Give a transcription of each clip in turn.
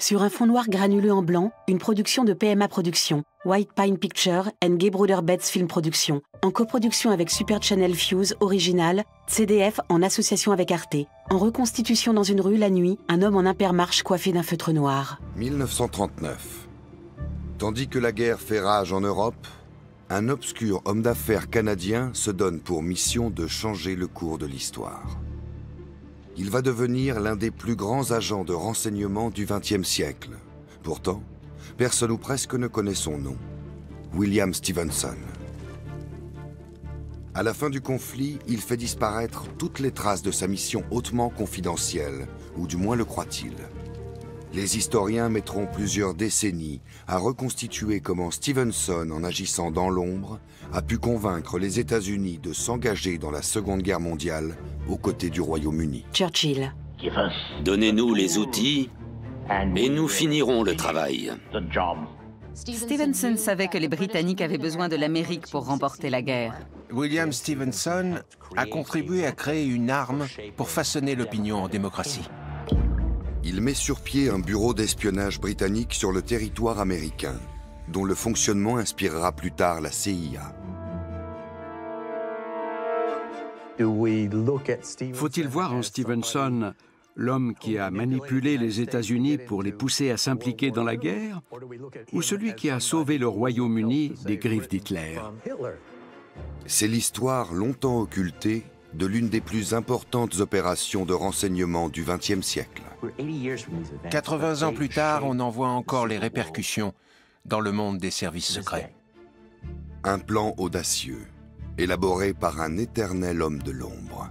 Sur un fond noir granuleux en blanc, une production de PMA Productions, White Pine Pictures and Gay Brother Betts Film Productions, en coproduction avec Super Channel Fuse Original, CDF en association avec Arte. En reconstitution dans une rue la nuit, un homme en impermarche coiffé d'un feutre noir. 1939. Tandis que la guerre fait rage en Europe, un obscur homme d'affaires canadien se donne pour mission de changer le cours de l'histoire. Il va devenir l'un des plus grands agents de renseignement du XXe siècle. Pourtant, personne ou presque ne connaît son nom. William Stevenson. À la fin du conflit, il fait disparaître toutes les traces de sa mission hautement confidentielle, ou du moins le croit-il. Les historiens mettront plusieurs décennies à reconstituer comment Stevenson, en agissant dans l'ombre, a pu convaincre les États-Unis de s'engager dans la Seconde Guerre mondiale aux côtés du Royaume-Uni. Churchill. Donnez-nous les outils et nous finirons le travail. Stevenson savait que les Britanniques avaient besoin de l'Amérique pour remporter la guerre. William Stevenson a contribué à créer une arme pour façonner l'opinion en démocratie. Il met sur pied un bureau d'espionnage britannique sur le territoire américain, dont le fonctionnement inspirera plus tard la CIA. Faut-il voir en Stevenson l'homme qui a manipulé les États-Unis pour les pousser à s'impliquer dans la guerre, ou celui qui a sauvé le Royaume-Uni des griffes d'Hitler? C'est l'histoire longtemps occultée de l'une des plus importantes opérations de renseignement du XXe siècle. 80 ans plus tard, on en voit encore les répercussions dans le monde des services secrets. Un plan audacieux, élaboré par un éternel homme de l'ombre.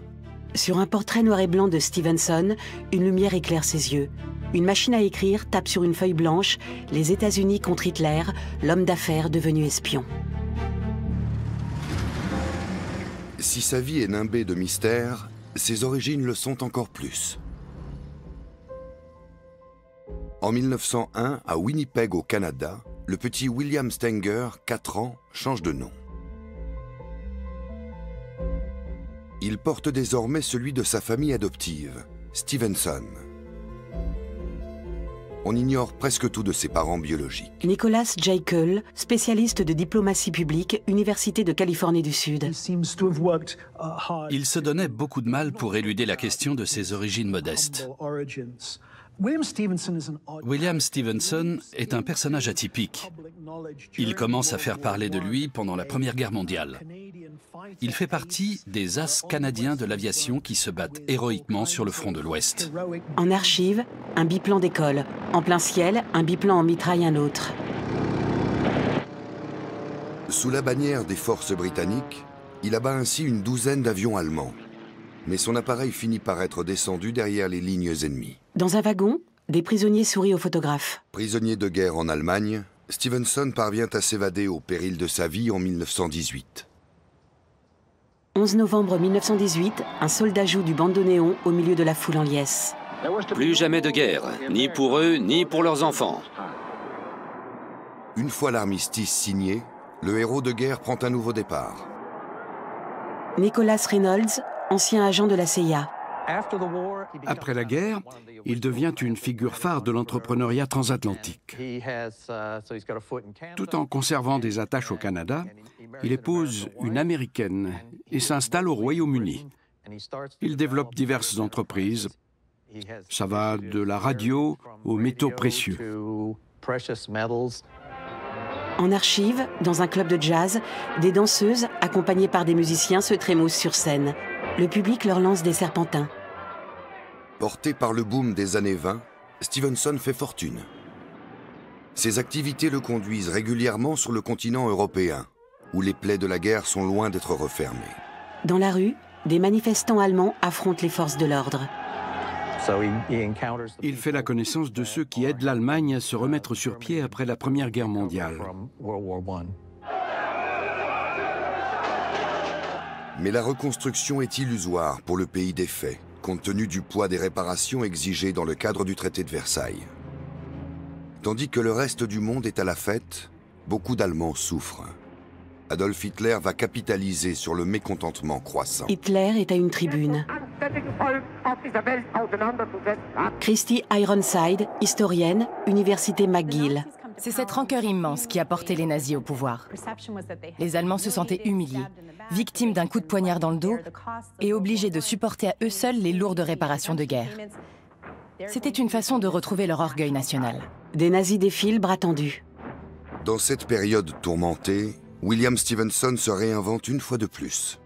Sur un portrait noir et blanc de Stevenson, une lumière éclaire ses yeux. Une machine à écrire tape sur une feuille blanche « Les États-Unis contre Hitler, l'homme d'affaires devenu espion ». Si sa vie est nimbée de mystère, ses origines le sont encore plus. En 1901, à Winnipeg, au Canada, le petit William Stenger, 4 ans, change de nom. Il porte désormais celui de sa famille adoptive, Stevenson. On ignore presque tout de ses parents biologiques. Nicholas Jekyll, spécialiste de diplomatie publique, Université de Californie du Sud. Il se donnait beaucoup de mal pour éluder la question de ses origines modestes. William Stevenson est un personnage atypique. Il commence à faire parler de lui pendant la Première Guerre mondiale. Il fait partie des as canadiens de l'aviation qui se battent héroïquement sur le front de l'Ouest. En archive, un biplan d'école. En plein ciel, un biplan en mitraille un autre. Sous la bannière des forces britanniques, il abat ainsi une douzaine d'avions allemands. Mais son appareil finit par être descendu derrière les lignes ennemies. Dans un wagon, des prisonniers sourient aux photographes. Prisonnier de guerre en Allemagne, Stevenson parvient à s'évader au péril de sa vie en 1918. 11 novembre 1918, un soldat joue du bandoneon au milieu de la foule en liesse. Plus jamais de guerre, ni pour eux, ni pour leurs enfants. Une fois l'armistice signé, le héros de guerre prend un nouveau départ. Nicholas Reynolds, ancien agent de la CIA. Après la guerre, il devient une figure phare de l'entrepreneuriat transatlantique. Tout en conservant des attaches au Canada, il épouse une Américaine et s'installe au Royaume-Uni. Il développe diverses entreprises. Ça va de la radio aux métaux précieux. En archive, dans un club de jazz, des danseuses, accompagnées par des musiciens, se trémoussent sur scène. Le public leur lance des serpentins. Porté par le boom des années 20, Stevenson fait fortune. Ses activités le conduisent régulièrement sur le continent européen, où les plaies de la guerre sont loin d'être refermées. Dans la rue, des manifestants allemands affrontent les forces de l'ordre. Il fait la connaissance de ceux qui aident l'Allemagne à se remettre sur pied après la Première Guerre mondiale. Mais la reconstruction est illusoire pour le pays des faits, compte tenu du poids des réparations exigées dans le cadre du traité de Versailles. Tandis que le reste du monde est à la fête, beaucoup d'Allemands souffrent. Adolf Hitler va capitaliser sur le mécontentement croissant. Hitler est à une tribune. Christy Ironside, historienne, Université McGill. C'est cette rancœur immense qui a porté les nazis au pouvoir. Les Allemands se sentaient humiliés, victimes d'un coup de poignard dans le dos et obligés de supporter à eux seuls les lourdes réparations de guerre. C'était une façon de retrouver leur orgueil national. Des nazis défilent, bras tendus. Dans cette période tourmentée, William Stevenson se réinvente une fois de plus.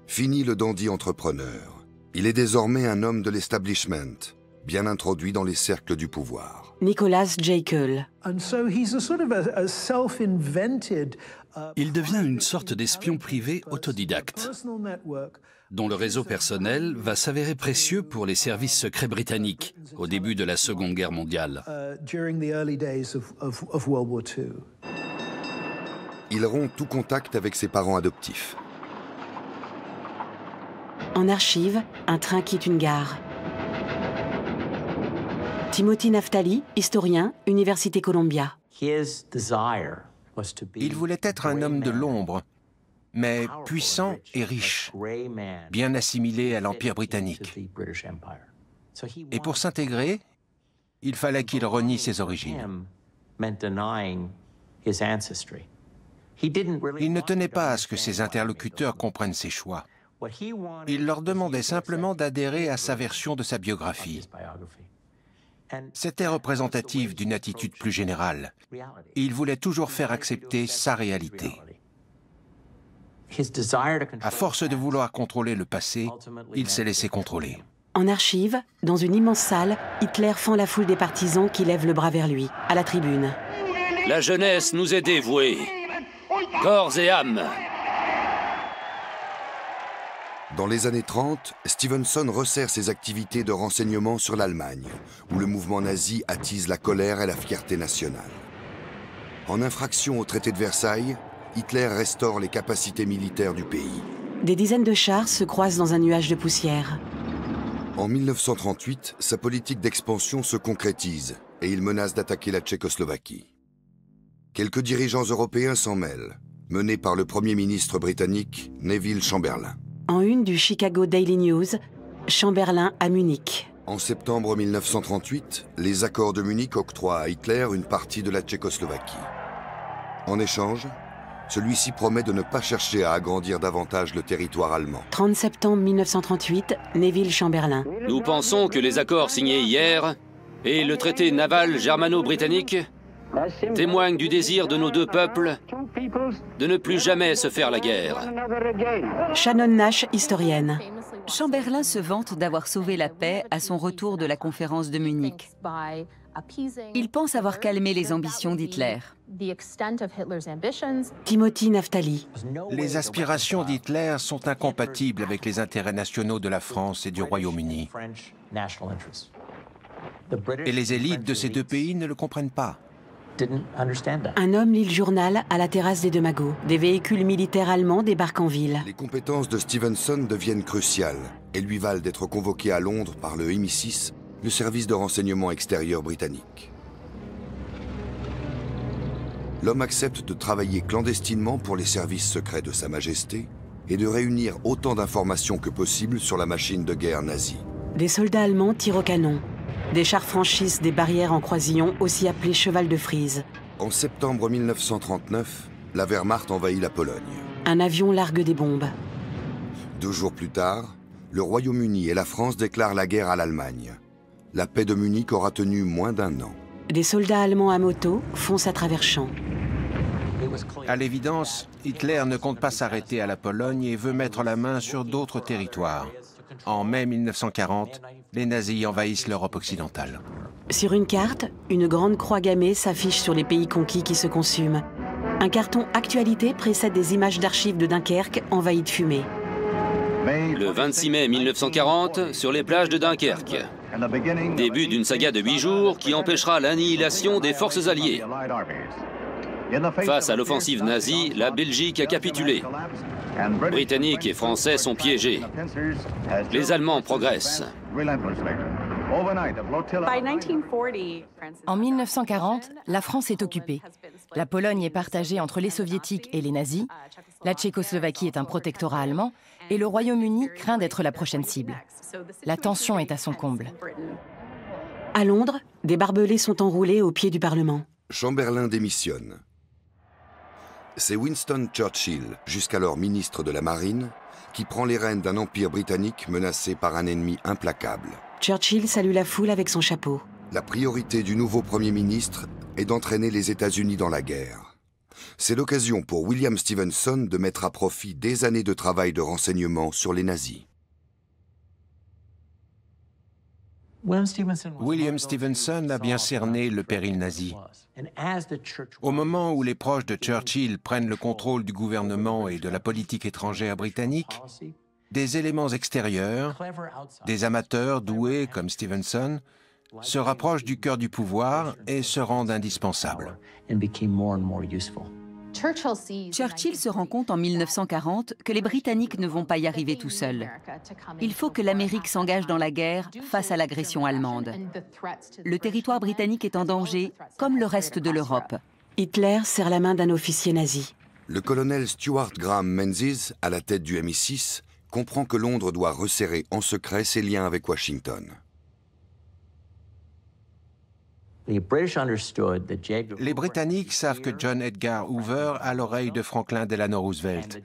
Fini le dandy entrepreneur. Il est désormais un homme de l'establishment, bien introduit dans les cercles du pouvoir. Nicholas Jekyll. Il devient une sorte d'espion privé autodidacte, dont le réseau personnel va s'avérer précieux pour les services secrets britanniques au début de la Seconde Guerre mondiale. Il rompt tout contact avec ses parents adoptifs. En archive, un train quitte une gare. Timothy Naftali, historien, Université Columbia. Il voulait être un homme de l'ombre, mais puissant et riche, bien assimilé à l'Empire britannique. Et pour s'intégrer, il fallait qu'il renie ses origines. Il ne tenait pas à ce que ses interlocuteurs comprennent ses choix. Il leur demandait simplement d'adhérer à sa version de sa biographie. C'était représentatif d'une attitude plus générale. Il voulait toujours faire accepter sa réalité. À force de vouloir contrôler le passé, il s'est laissé contrôler. En archive, dans une immense salle, Hitler fend la foule des partisans qui lèvent le bras vers lui, à la tribune. La jeunesse nous est dévouée, corps et âme. Dans les années 30, Stevenson resserre ses activités de renseignement sur l'Allemagne, où le mouvement nazi attise la colère et la fierté nationale. En infraction au traité de Versailles, Hitler restaure les capacités militaires du pays. Des dizaines de chars se croisent dans un nuage de poussière. En 1938, sa politique d'expansion se concrétise et il menace d'attaquer la Tchécoslovaquie. Quelques dirigeants européens s'en mêlent, menés par le Premier ministre britannique Neville Chamberlain. En une du Chicago Daily News, Chamberlain à Munich. En septembre 1938, les accords de Munich octroient à Hitler une partie de la Tchécoslovaquie. En échange, celui-ci promet de ne pas chercher à agrandir davantage le territoire allemand. 30 septembre 1938, Neville Chamberlain. Nous pensons que les accords signés hier et le traité naval germano-britannique témoignent du désir de nos deux peuples de ne plus jamais se faire la guerre. Shannon Nash, historienne. Chamberlain se vante d'avoir sauvé la paix à son retour de la conférence de Munich. Il pense avoir calmé les ambitions d'Hitler. Timothy Naftali. Les aspirations d'Hitler sont incompatibles avec les intérêts nationaux de la France et du Royaume-Uni. Et les élites de ces deux pays ne le comprennent pas. Un homme lit le journal à la terrasse des Deux Magots. Des véhicules militaires allemands débarquent en ville. Les compétences de Stevenson deviennent cruciales et lui valent d'être convoqué à Londres par le MI6, le service de renseignement extérieur britannique. L'homme accepte de travailler clandestinement pour les services secrets de Sa Majesté et de réunir autant d'informations que possible sur la machine de guerre nazie. Des soldats allemands tirent au canon. Des chars franchissent des barrières en croisillon, aussi appelées cheval de frise. En septembre 1939, la Wehrmacht envahit la Pologne. Un avion largue des bombes. 2 jours plus tard, le Royaume-Uni et la France déclarent la guerre à l'Allemagne. La paix de Munich aura tenu moins d'1 an. Des soldats allemands à moto foncent à travers champs. À l'évidence, Hitler ne compte pas s'arrêter à la Pologne et veut mettre la main sur d'autres territoires. En mai 1940, les nazis envahissent l'Europe occidentale. Sur une carte, une grande croix gammée s'affiche sur les pays conquis qui se consument. Un carton Actualité précède des images d'archives de Dunkerque envahies de fumée. Le 26 mai 1940, sur les plages de Dunkerque. Début d'une saga de 8 jours qui empêchera l'annihilation des forces alliées. Face à l'offensive nazie, la Belgique a capitulé. Britanniques et Français sont piégés. Les Allemands progressent. En 1940, la France est occupée. La Pologne est partagée entre les soviétiques et les nazis, la Tchécoslovaquie est un protectorat allemand, et le Royaume-Uni craint d'être la prochaine cible. La tension est à son comble. À Londres, des barbelés sont enroulés au pied du Parlement. Chamberlain démissionne. C'est Winston Churchill, jusqu'alors ministre de la Marine, qui prend les rênes d'un empire britannique menacé par un ennemi implacable. Churchill salue la foule avec son chapeau. La priorité du nouveau Premier ministre est d'entraîner les États-Unis dans la guerre. C'est l'occasion pour William Stephenson de mettre à profit des années de travail de renseignement sur les nazis. William Stephenson a bien cerné le péril nazi. Au moment où les proches de Churchill prennent le contrôle du gouvernement et de la politique étrangère britannique, des éléments extérieurs, des amateurs doués comme Stephenson, se rapprochent du cœur du pouvoir et se rendent indispensables. Churchill se rend compte en 1940 que les Britanniques ne vont pas y arriver tout seuls. Il faut que l'Amérique s'engage dans la guerre face à l'agression allemande. Le territoire britannique est en danger, comme le reste de l'Europe. Hitler serre la main d'un officier nazi. Le colonel Stuart Graham Menzies, à la tête du MI6, comprend que Londres doit resserrer en secret ses liens avec Washington. Les Britanniques savent que John Edgar Hoover a l'oreille de Franklin Delano Roosevelt,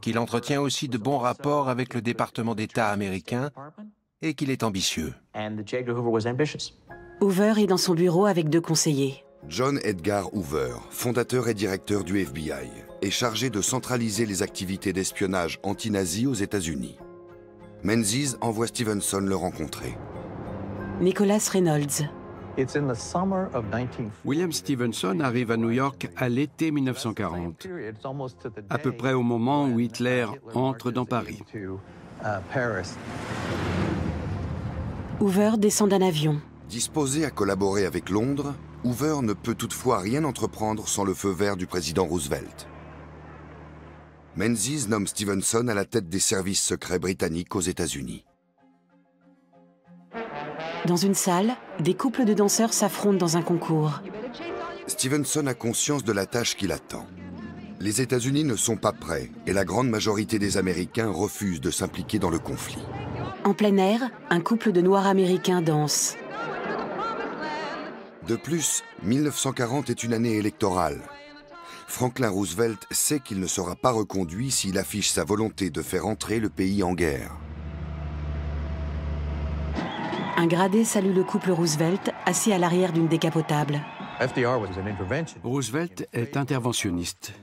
qu'il entretient aussi de bons rapports avec le département d'État américain et qu'il est ambitieux. Hoover est dans son bureau avec 2 conseillers. John Edgar Hoover, fondateur et directeur du FBI, est chargé de centraliser les activités d'espionnage anti-nazi aux États-Unis. Menzies envoie Stephenson le rencontrer. Nicholas Reynolds. William Stephenson arrive à New York à l'été 1940, à peu près au moment où Hitler entre dans Paris. Hoover descend d'un avion. Disposé à collaborer avec Londres, Hoover ne peut toutefois rien entreprendre sans le feu vert du président Roosevelt. Menzies nomme Stephenson à la tête des services secrets britanniques aux États-Unis. Dans une salle, des couples de danseurs s'affrontent dans un concours. Stephenson a conscience de la tâche qui l'attend. Les États-Unis ne sont pas prêts et la grande majorité des Américains refusent de s'impliquer dans le conflit. En plein air, un couple de Noirs américains danse. De plus, 1940 est une année électorale. Franklin Roosevelt sait qu'il ne sera pas reconduit s'il affiche sa volonté de faire entrer le pays en guerre. Un gradé salue le couple Roosevelt, assis à l'arrière d'une décapotable. Roosevelt est interventionniste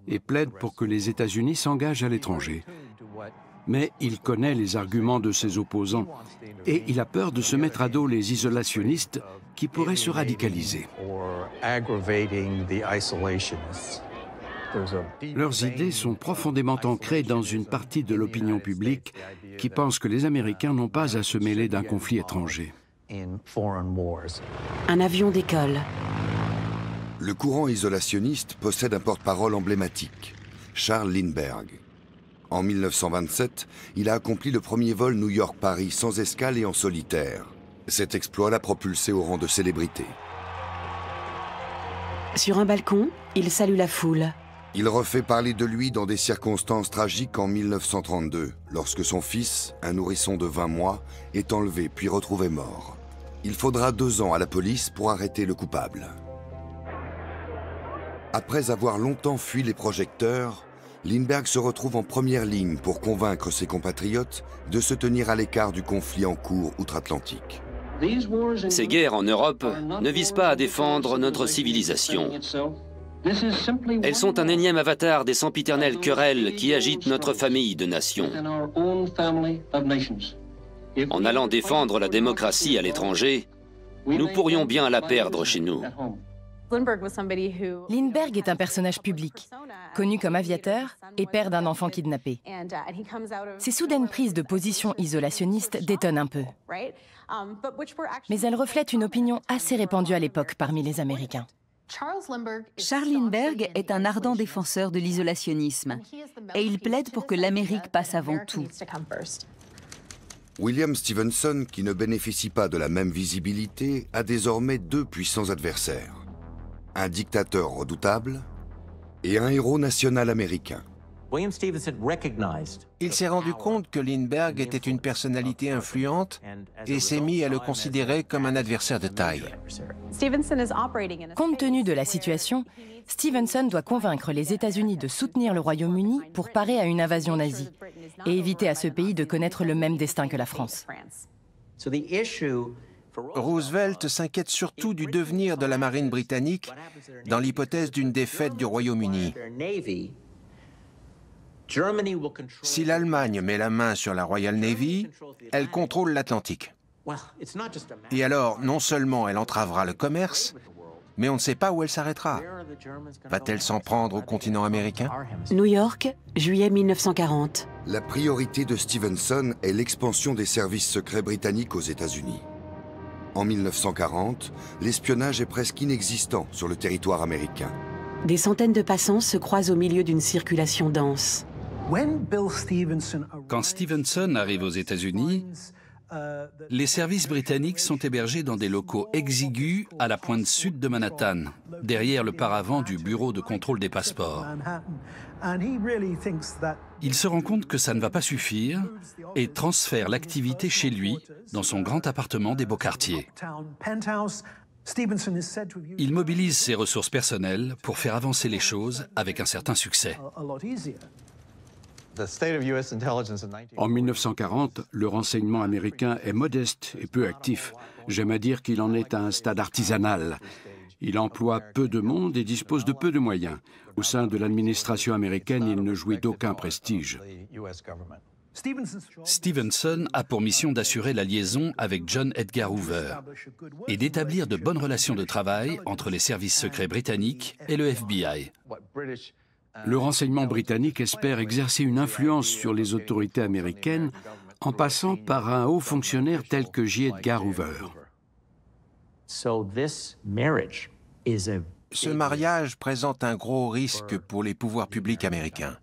et plaide pour que les États-Unis s'engagent à l'étranger. Mais il connaît les arguments de ses opposants et il a peur de se mettre à dos les isolationnistes qui pourraient se radicaliser. Leurs idées sont profondément ancrées dans une partie de l'opinion publique qui pense que les Américains n'ont pas à se mêler d'un conflit étranger. Un avion décolle. Le courant isolationniste possède un porte-parole emblématique, Charles Lindbergh. En 1927, il a accompli le premier vol New York-Paris sans escale et en solitaire. Cet exploit l'a propulsé au rang de célébrité. Sur un balcon, il salue la foule. Il refait parler de lui dans des circonstances tragiques en 1932, lorsque son fils, un nourrisson de 20 mois, est enlevé puis retrouvé mort. Il faudra 2 ans à la police pour arrêter le coupable. Après avoir longtemps fui les projecteurs, Lindbergh se retrouve en première ligne pour convaincre ses compatriotes de se tenir à l'écart du conflit en cours outre-Atlantique. Ces guerres en Europe ne visent pas à défendre notre civilisation. Elles sont un énième avatar des sempiternelles querelles qui agitent notre famille de nations. En allant défendre la démocratie à l'étranger, nous pourrions bien la perdre chez nous. Lindbergh est un personnage public, connu comme aviateur et père d'un enfant kidnappé. Ces soudaines prises de position isolationniste détonnent un peu. Mais elles reflètent une opinion assez répandue à l'époque parmi les Américains. Charles Lindbergh est un ardent défenseur de l'isolationnisme et il plaide pour que l'Amérique passe avant tout. William Stephenson, qui ne bénéficie pas de la même visibilité, a désormais 2 puissants adversaires. un dictateur redoutable et un héros national américain. Il s'est rendu compte que Lindbergh était une personnalité influente et s'est mis à le considérer comme un adversaire de taille. Compte tenu de la situation, Stevenson doit convaincre les États-Unis de soutenir le Royaume-Uni pour parer à une invasion nazie et éviter à ce pays de connaître le même destin que la France. Roosevelt s'inquiète surtout du devenir de la marine britannique dans l'hypothèse d'une défaite du Royaume-Uni. Si l'Allemagne met la main sur la Royal Navy, elle contrôle l'Atlantique. Et alors, non seulement elle entravera le commerce, mais on ne sait pas où elle s'arrêtera. Va-t-elle s'en prendre au continent américain? New York, juillet 1940. La priorité de Stevenson est l'expansion des services secrets britanniques aux États-Unis. En 1940, l'espionnage est presque inexistant sur le territoire américain. Des centaines de passants se croisent au milieu d'une circulation dense. Quand Stevenson arrive aux États-Unis, les services britanniques sont hébergés dans des locaux exigus à la pointe sud de Manhattan, derrière le paravent du bureau de contrôle des passeports. Il se rend compte que ça ne va pas suffire et transfère l'activité chez lui, dans son grand appartement des beaux quartiers. Il mobilise ses ressources personnelles pour faire avancer les choses avec un certain succès. En 1940, le renseignement américain est modeste et peu actif. J'aime à dire qu'il en est à un stade artisanal. Il emploie peu de monde et dispose de peu de moyens. Au sein de l'administration américaine, il ne jouit d'aucun prestige. Stevenson a pour mission d'assurer la liaison avec John Edgar Hoover et d'établir de bonnes relations de travail entre les services secrets britanniques et le FBI. Le renseignement britannique espère exercer une influence sur les autorités américaines en passant par un haut fonctionnaire tel que J. Edgar Hoover. Ce mariage présente un gros risque pour les pouvoirs publics américains.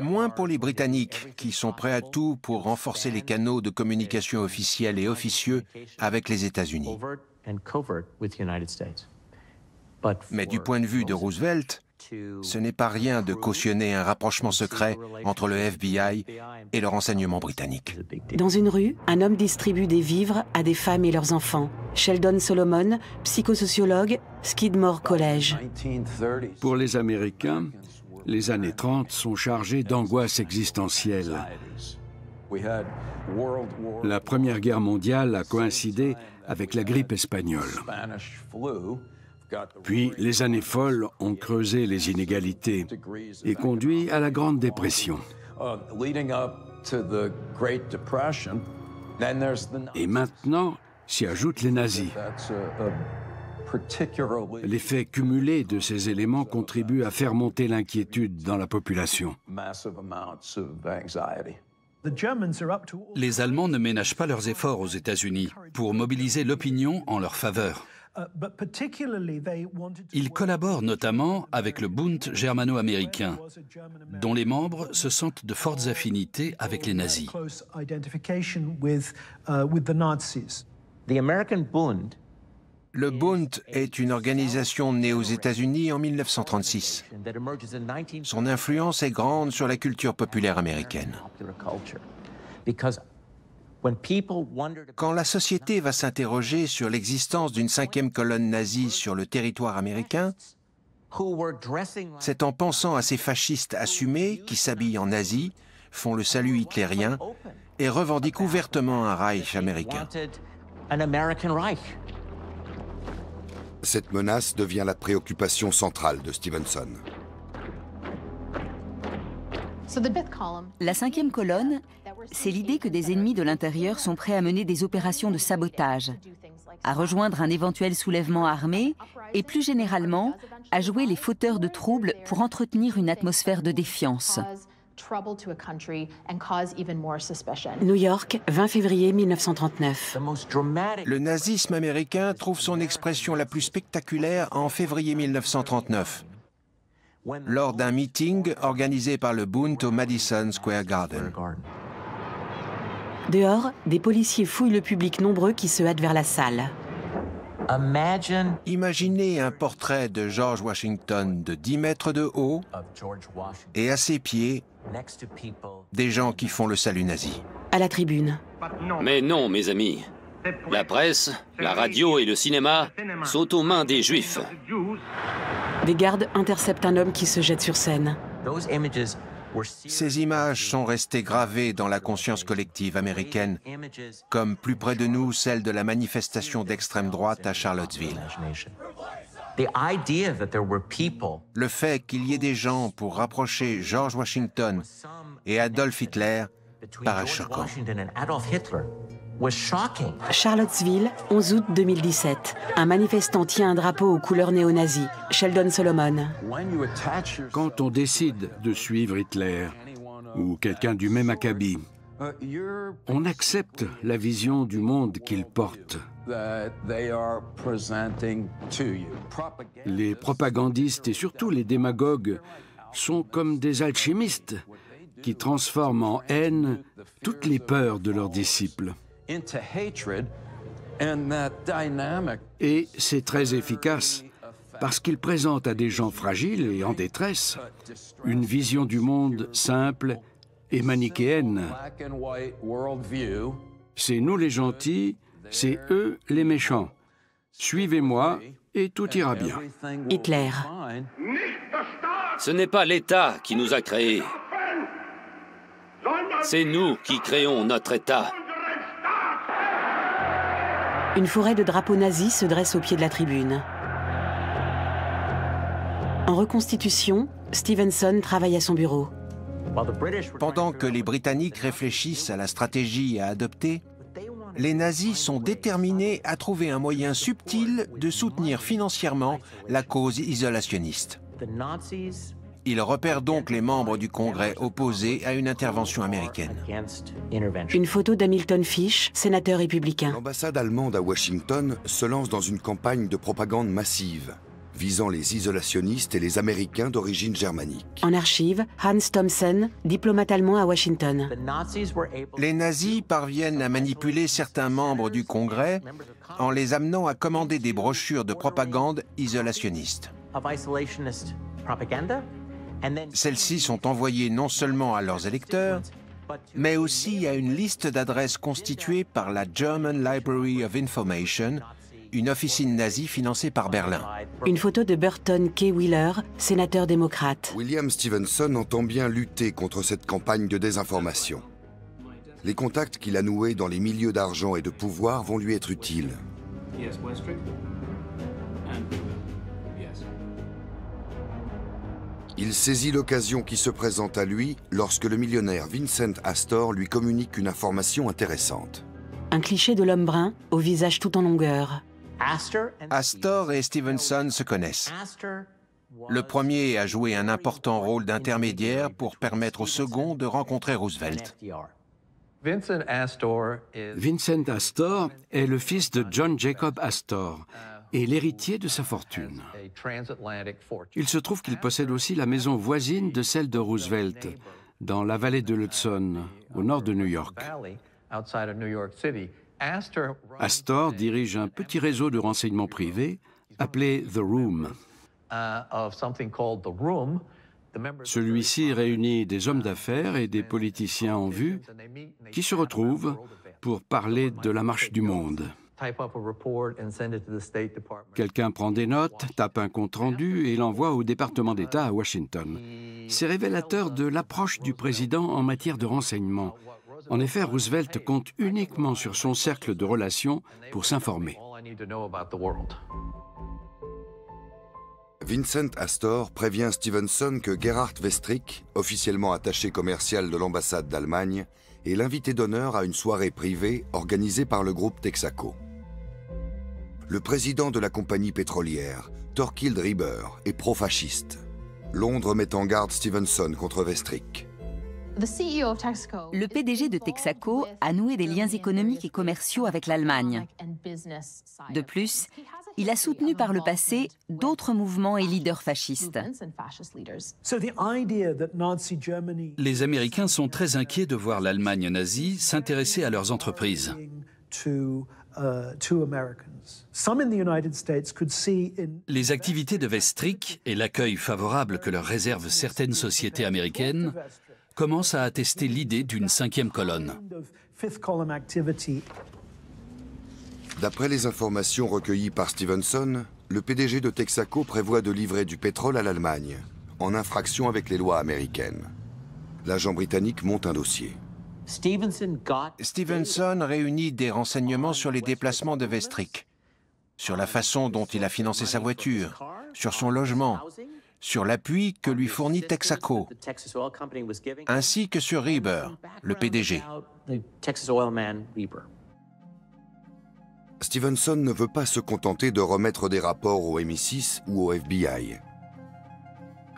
Moins pour les Britanniques, qui sont prêts à tout pour renforcer les canaux de communication officiels et officieux avec les États-Unis. Mais du point de vue de Roosevelt, ce n'est pas rien de cautionner un rapprochement secret entre le FBI et le renseignement britannique. Dans une rue, un homme distribue des vivres à des femmes et leurs enfants. Sheldon Solomon, psychosociologue, Skidmore College. Pour les Américains, les années 30 sont chargées d'angoisse existentielle. La Première Guerre mondiale a coïncidé avec la grippe espagnole. Puis, les années folles ont creusé les inégalités et conduit à la Grande Dépression. Et maintenant, s'y ajoutent les nazis. L'effet cumulé de ces éléments contribue à faire monter l'inquiétude dans la population. Les Allemands ne ménagent pas leurs efforts aux États-Unis pour mobiliser l'opinion en leur faveur. Ils collaborent notamment avec le Bund germano-américain, dont les membres se sentent de fortes affinités avec les nazis. Le Bund est une organisation née aux États-Unis en 1936. Son influence est grande sur la culture populaire américaine. Quand la société va s'interroger sur l'existence d'une cinquième colonne nazie sur le territoire américain, c'est en pensant à ces fascistes assumés qui s'habillent en nazis, font le salut hitlérien et revendiquent ouvertement un Reich américain. Cette menace devient la préoccupation centrale de Stevenson. La cinquième colonne, c'est l'idée que des ennemis de l'intérieur sont prêts à mener des opérations de sabotage, à rejoindre un éventuel soulèvement armé et plus généralement à jouer les fauteurs de troubles pour entretenir une atmosphère de défiance. New York, 20 février 1939. Le nazisme américain trouve son expression la plus spectaculaire en février 1939, lors d'un meeting organisé par le Bund au Madison Square Garden. Dehors, des policiers fouillent le public nombreux qui se hâte vers la salle. Imaginez un portrait de George Washington de 10 mètres de haut et à ses pieds, des gens qui font le salut nazi. À la tribune. Mais non, mes amis. La presse, la radio et le cinéma sont aux mains des Juifs. Des gardes interceptent un homme qui se jette sur scène. Ces images sont restées gravées dans la conscience collective américaine, comme plus près de nous celle de la manifestation d'extrême droite à Charlottesville. Le fait qu'il y ait des gens pour rapprocher George Washington et Adolf Hitler paraît choquant. Charlottesville, 11 août 2017. Un manifestant tient un drapeau aux couleurs néo-nazis. Sheldon Solomon. Quand on décide de suivre Hitler ou quelqu'un du même acabit, on accepte la vision du monde qu'il porte. Les propagandistes et surtout les démagogues sont comme des alchimistes qui transforment en haine toutes les peurs de leurs disciples. Et c'est très efficace parce qu'il présente à des gens fragiles et en détresse une vision du monde simple et manichéenne. C'est nous les gentils, c'est eux les méchants. Suivez-moi et tout ira bien. Hitler. Ce n'est pas l'État qui nous a créés. C'est nous qui créons notre État. Une forêt de drapeaux nazis se dresse au pied de la tribune. En reconstitution, Stevenson travaille à son bureau. Pendant que les Britanniques réfléchissent à la stratégie à adopter, les nazis sont déterminés à trouver un moyen subtil de soutenir financièrement la cause isolationniste. Ils repèrent donc les membres du Congrès opposés à une intervention américaine. Une photo d'Hamilton Fish, sénateur républicain. L'ambassade allemande à Washington se lance dans une campagne de propagande massive, visant les isolationnistes et les Américains d'origine germanique. En archive, Hans Thomsen, diplomate allemand à Washington. Les nazis parviennent à manipuler certains membres du Congrès en les amenant à commander des brochures de propagande isolationniste. Celles-ci sont envoyées non seulement à leurs électeurs, mais aussi à une liste d'adresses constituée par la German Library of Information, une officine nazie financée par Berlin. Une photo de Burton K. Wheeler, sénateur démocrate. William Stevenson entend bien lutter contre cette campagne de désinformation. Les contacts qu'il a noués dans les milieux d'argent et de pouvoir vont lui être utiles. Il saisit l'occasion qui se présente à lui lorsque le millionnaire Vincent Astor lui communique une information intéressante. Un cliché de l'homme brun, au visage tout en longueur. Astor et Stevenson se connaissent. Le premier a joué un important rôle d'intermédiaire pour permettre au second de rencontrer Roosevelt. Vincent Astor est le fils de John Jacob Astor et l'héritier de sa fortune. Il se trouve qu'il possède aussi la maison voisine de celle de Roosevelt, dans la vallée de l'Hudson, au nord de New York. Astor dirige un petit réseau de renseignements privés appelé The Room. Celui-ci réunit des hommes d'affaires et des politiciens en vue qui se retrouvent pour parler de la marche du monde. Quelqu'un prend des notes, tape un compte-rendu et l'envoie au département d'État à Washington. C'est révélateur de l'approche du président en matière de renseignement. En effet, Roosevelt compte uniquement sur son cercle de relations pour s'informer. Vincent Astor prévient Stevenson que Gerhard Westrick, officiellement attaché commercial de l'ambassade d'Allemagne, est l'invité d'honneur à une soirée privée organisée par le groupe Texaco. Le président de la compagnie pétrolière, Thorkild Rieber, est pro-fasciste. Londres met en garde Stevenson contre Westrick. Le PDG de Texaco a noué des liens économiques et commerciaux avec l'Allemagne. De plus, il a soutenu par le passé d'autres mouvements et leaders fascistes. Les Américains sont très inquiets de voir l'Allemagne nazie s'intéresser à leurs entreprises. Les activités de Vestrik et l'accueil favorable que leur réservent certaines sociétés américaines commencent à attester l'idée d'une cinquième colonne. D'après les informations recueillies par Stevenson, le PDG de Texaco prévoit de livrer du pétrole à l'Allemagne, en infraction avec les lois américaines. L'agent britannique monte un dossier. Stevenson réunit des renseignements sur les déplacements de Vestrik, sur la façon dont il a financé sa voiture, sur son logement, sur l'appui que lui fournit Texaco, ainsi que sur Reber, le PDG. Stevenson ne veut pas se contenter de remettre des rapports au MI6 ou au FBI.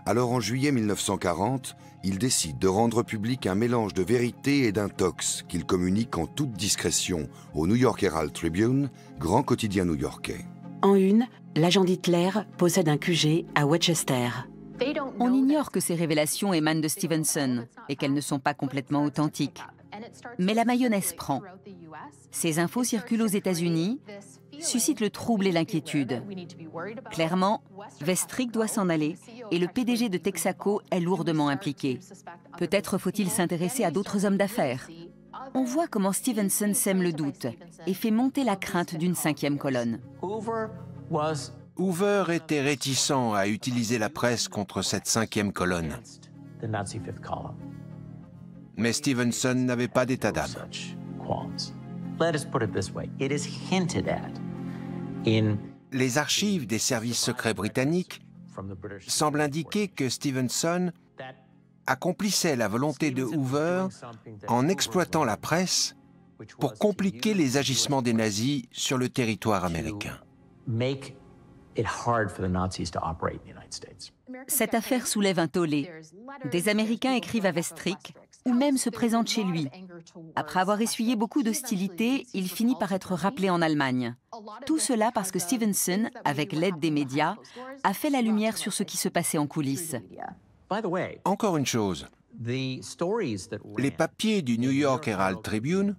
Alors en juillet 1940, il décide de rendre public un mélange de vérité et d'intox qu'il communique en toute discrétion au New York Herald Tribune, grand quotidien new-yorkais. En une, l'agent d'Hitler possède un QG à Westchester. On ignore que ces révélations émanent de Stevenson et qu'elles ne sont pas complètement authentiques. Mais la mayonnaise prend. Ces infos circulent aux États-Unis, suscitent le trouble et l'inquiétude. Clairement, Vestrik doit s'en aller et le PDG de Texaco est lourdement impliqué. Peut-être faut-il s'intéresser à d'autres hommes d'affaires. On voit comment Stevenson sème le doute et fait monter la crainte d'une cinquième colonne. Hoover était réticent à utiliser la presse contre cette cinquième colonne. Mais Stevenson n'avait pas d'état d'âme. Les archives des services secrets britanniques semblent indiquer que Stevenson accomplissait la volonté de Hoover en exploitant la presse pour compliquer les agissements des nazis sur le territoire américain. Cette affaire soulève un tollé. Des Américains écrivent à Vestrik ou même se présentent chez lui. Après avoir essuyé beaucoup d'hostilité, il finit par être rappelé en Allemagne. Tout cela parce que Stevenson, avec l'aide des médias, a fait la lumière sur ce qui se passait en coulisses. Encore une chose, les papiers du New York Herald Tribune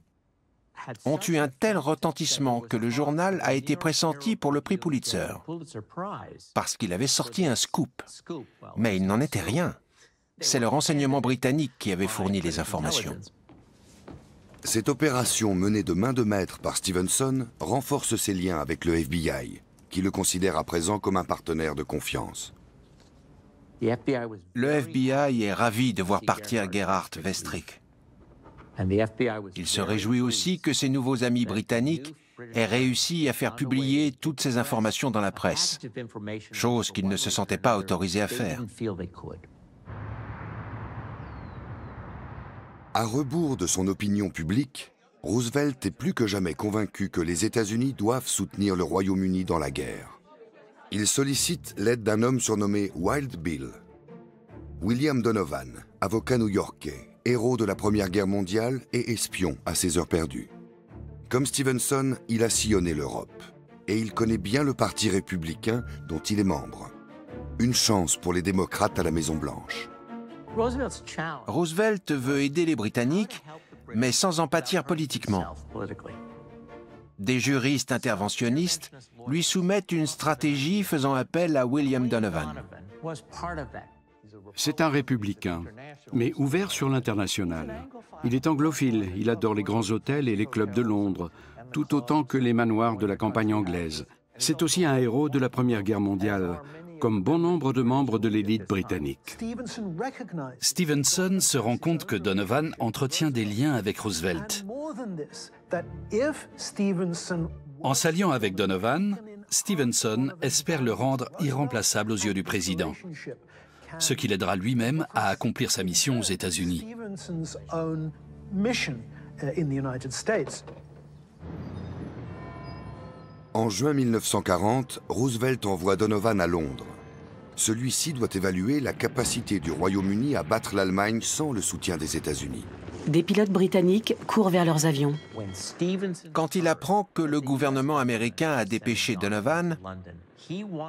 ont eu un tel retentissement que le journal a été pressenti pour le prix Pulitzer, parce qu'il avait sorti un scoop. Mais il n'en était rien. C'est le renseignement britannique qui avait fourni les informations. Cette opération menée de main de maître par Stevenson renforce ses liens avec le FBI, qui le considère à présent comme un partenaire de confiance. Le FBI est ravi de voir partir Gerhard Vestrik. Il se réjouit aussi que ses nouveaux amis britanniques aient réussi à faire publier toutes ces informations dans la presse, chose qu'ils ne se sentaient pas autorisés à faire. À rebours de son opinion publique, Roosevelt est plus que jamais convaincu que les États-Unis doivent soutenir le Royaume-Uni dans la guerre. Il sollicite l'aide d'un homme surnommé Wild Bill, William Donovan, avocat new-yorkais, héros de la Première Guerre mondiale et espion à ses heures perdues. Comme Stevenson, il a sillonné l'Europe et il connaît bien le parti républicain dont il est membre. Une chance pour les démocrates à la Maison-Blanche. Roosevelt veut aider les Britanniques, mais sans en pâtir politiquement. Des juristes interventionnistes lui soumettent une stratégie faisant appel à William Donovan. C'est un républicain, mais ouvert sur l'international. Il est anglophile, il adore les grands hôtels et les clubs de Londres, tout autant que les manoirs de la campagne anglaise. C'est aussi un héros de la Première Guerre mondiale, comme bon nombre de membres de l'élite britannique. Stevenson se rend compte que Donovan entretient des liens avec Roosevelt. En s'alliant avec Donovan, Stevenson espère le rendre irremplaçable aux yeux du président, ce qui l'aidera lui-même à accomplir sa mission aux États-Unis. En juin 1940, Roosevelt envoie Donovan à Londres. Celui-ci doit évaluer la capacité du Royaume-Uni à battre l'Allemagne sans le soutien des États-Unis. Des pilotes britanniques courent vers leurs avions. Quand il apprend que le gouvernement américain a dépêché Donovan,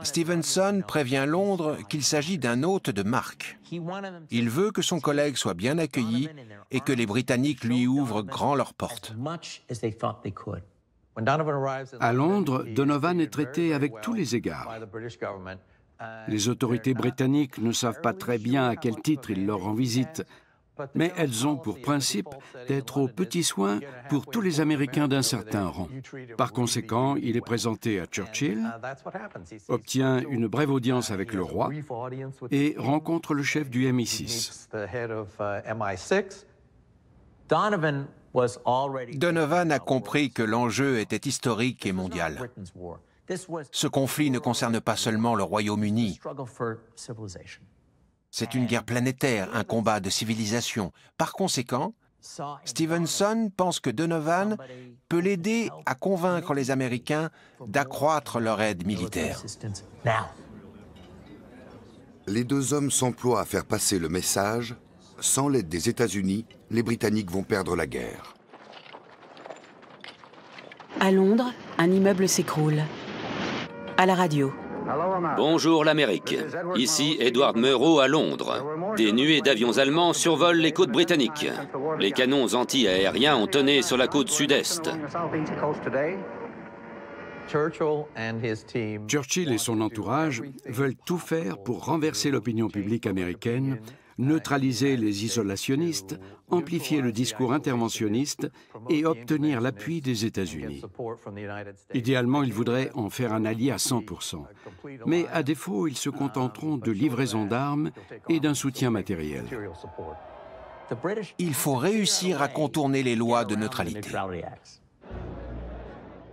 Stevenson prévient Londres qu'il s'agit d'un hôte de marque. Il veut que son collègue soit bien accueilli et que les Britanniques lui ouvrent grand leurs portes. À Londres, Donovan est traité avec tous les égards. Les autorités britanniques ne savent pas très bien à quel titre il leur rend visite, mais elles ont pour principe d'être aux petits soins pour tous les Américains d'un certain rang. Par conséquent, il est présenté à Churchill, obtient une brève audience avec le roi et rencontre le chef du MI6. Donovan a compris que l'enjeu était historique et mondial. Ce conflit ne concerne pas seulement le Royaume-Uni. C'est une guerre planétaire, un combat de civilisation. Par conséquent, Stevenson pense que Donovan peut l'aider à convaincre les Américains d'accroître leur aide militaire. Les deux hommes s'emploient à faire passer le message: sans l'aide des États-Unis, les Britanniques vont perdre la guerre. À Londres, un immeuble s'écroule. À la radio. Bonjour l'Amérique. Ici Edward Murrow à Londres. Des nuées d'avions allemands survolent les côtes britanniques. Les canons anti-aériens ont tonné sur la côte sud-est. Churchill et son entourage veulent tout faire pour renverser l'opinion publique américaine, neutraliser les isolationnistes, amplifier le discours interventionniste et obtenir l'appui des États-Unis. Idéalement, ils voudraient en faire un allié à 100%. Mais à défaut, ils se contenteront de livraisons d'armes et d'un soutien matériel. Il faut réussir à contourner les lois de neutralité.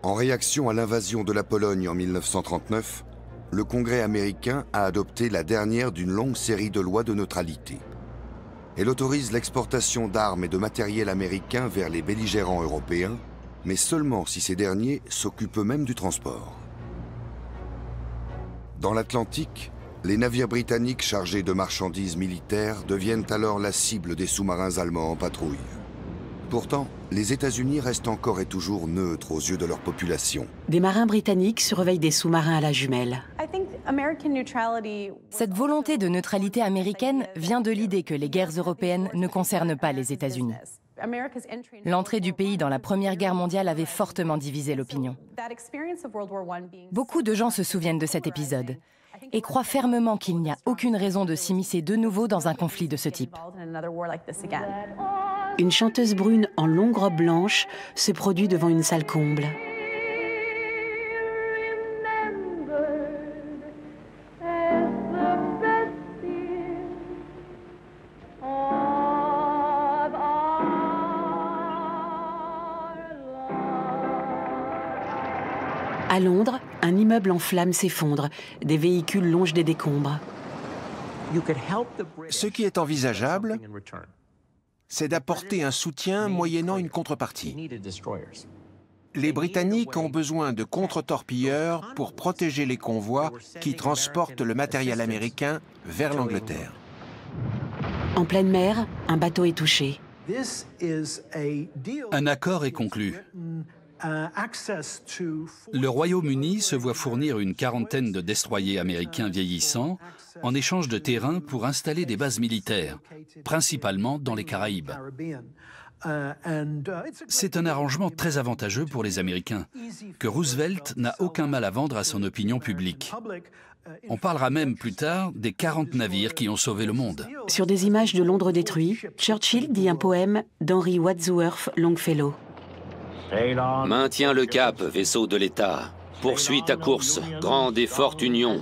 En réaction à l'invasion de la Pologne en 1939, le Congrès américain a adopté la dernière d'une longue série de lois de neutralité. Elle autorise l'exportation d'armes et de matériel américain vers les belligérants européens, mais seulement si ces derniers s'occupent eux-mêmes du transport. Dans l'Atlantique, les navires britanniques chargés de marchandises militaires deviennent alors la cible des sous-marins allemands en patrouille. Pourtant, les États-Unis restent encore et toujours neutres aux yeux de leur population. Des marins britanniques surveillent des sous-marins à la jumelle. Cette volonté de neutralité américaine vient de l'idée que les guerres européennes ne concernent pas les États-Unis. L'entrée du pays dans la Première Guerre mondiale avait fortement divisé l'opinion. Beaucoup de gens se souviennent de cet épisode et croient fermement qu'il n'y a aucune raison de s'immiscer de nouveau dans un conflit de ce type. Une chanteuse brune en longue robe blanche se produit devant une salle comble. À Londres, un immeuble en flammes s'effondre. Des véhicules longent des décombres. Ce qui est envisageable, c'est d'apporter un soutien moyennant une contrepartie. Les Britanniques ont besoin de contre-torpilleurs pour protéger les convois qui transportent le matériel américain vers l'Angleterre. En pleine mer, un bateau est touché. Un accord est conclu. Le Royaume-Uni se voit fournir une quarantaine de destroyers américains vieillissants en échange de terrain pour installer des bases militaires, principalement dans les Caraïbes. C'est un arrangement très avantageux pour les Américains, que Roosevelt n'a aucun mal à vendre à son opinion publique. On parlera même plus tard des 40 navires qui ont sauvé le monde. Sur des images de Londres détruit, Churchill dit un poème d'Henry Wadsworth Longfellow. Maintiens le cap, vaisseau de l'État. Poursuis ta course, grande et forte union.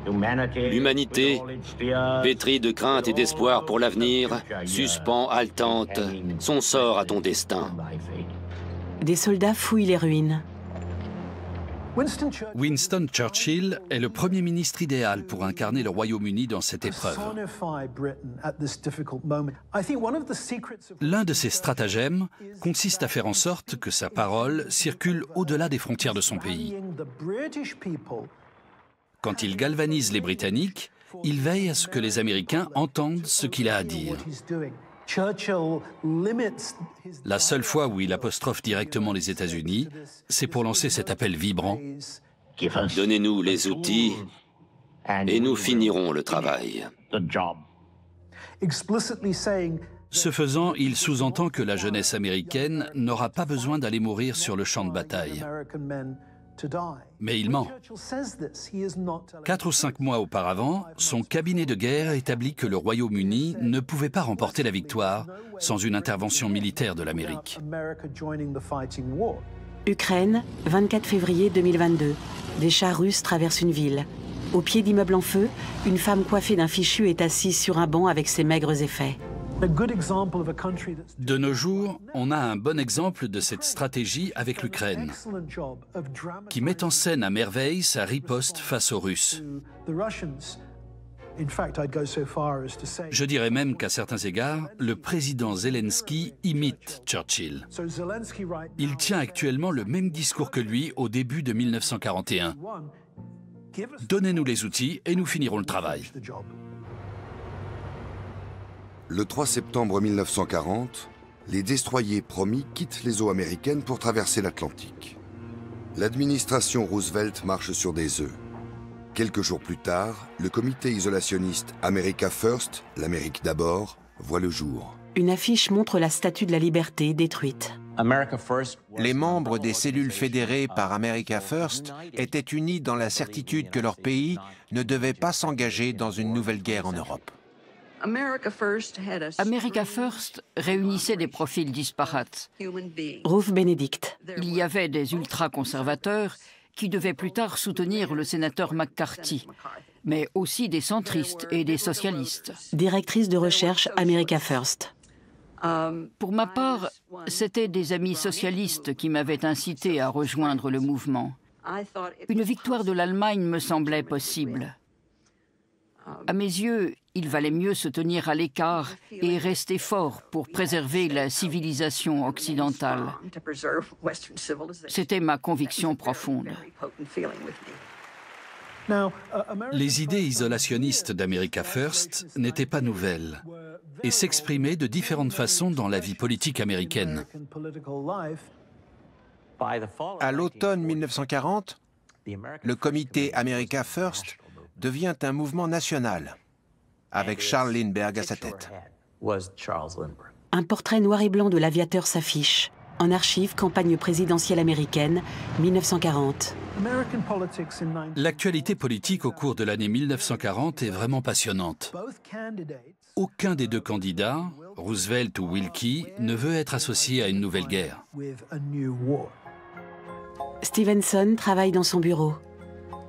L'humanité, pétrie de crainte et d'espoir pour l'avenir, suspend haletante son sort à ton destin. Des soldats fouillent les ruines. Winston Churchill est le Premier ministre idéal pour incarner le Royaume-Uni dans cette épreuve. L'un de ses stratagèmes consiste à faire en sorte que sa parole circule au-delà des frontières de son pays. Quand il galvanise les Britanniques, il veille à ce que les Américains entendent ce qu'il a à dire. La seule fois où il apostrophe directement les États-Unis, c'est pour lancer cet appel vibrant. Donnez-nous les outils et nous finirons le travail. Ce faisant, il sous-entend que la jeunesse américaine n'aura pas besoin d'aller mourir sur le champ de bataille. Mais il ment. 4 ou 5 mois auparavant, son cabinet de guerre établit que le Royaume-Uni ne pouvait pas remporter la victoire sans une intervention militaire de l'Amérique. Ukraine, 24 février 2022. Des chars russes traversent une ville. Au pied d'immeubles en feu, une femme coiffée d'un fichu est assise sur un banc avec ses maigres effets. De nos jours, on a un bon exemple de cette stratégie avec l'Ukraine, qui met en scène à merveille sa riposte face aux Russes. Je dirais même qu'à certains égards, le président Zelensky imite Churchill. Il tient actuellement le même discours que lui au début de 1941. Donnez-nous les outils et nous finirons le travail. Le 3 septembre 1940, les destroyers promis quittent les eaux américaines pour traverser l'Atlantique. L'administration Roosevelt marche sur des œufs. Quelques jours plus tard, le comité isolationniste America First, l'Amérique d'abord, voit le jour. Une affiche montre la Statue de la Liberté détruite. Les membres des cellules fédérées par America First étaient unis dans la certitude que leur pays ne devait pas s'engager dans une nouvelle guerre en Europe. America First réunissait des profils disparates. Ruth Benedict. Il y avait des ultra-conservateurs qui devaient plus tard soutenir le sénateur McCarthy, mais aussi des centristes et des socialistes. Directrice de recherche America First. Pour ma part, c'étaient des amis socialistes qui m'avaient incité à rejoindre le mouvement. Une victoire de l'Allemagne me semblait possible. À mes yeux, il valait mieux se tenir à l'écart et rester fort pour préserver la civilisation occidentale. C'était ma conviction profonde. Les idées isolationnistes d'America First n'étaient pas nouvelles et s'exprimaient de différentes façons dans la vie politique américaine. À l'automne 1940, le comité America First devient un mouvement national, avec Charles Lindbergh à sa tête. Un portrait noir et blanc de l'aviateur s'affiche. En archive, campagne présidentielle américaine, 1940. L'actualité politique au cours de l'année 1940 est vraiment passionnante. Aucun des deux candidats, Roosevelt ou Willkie, ne veut être associé à une nouvelle guerre. Stevenson travaille dans son bureau.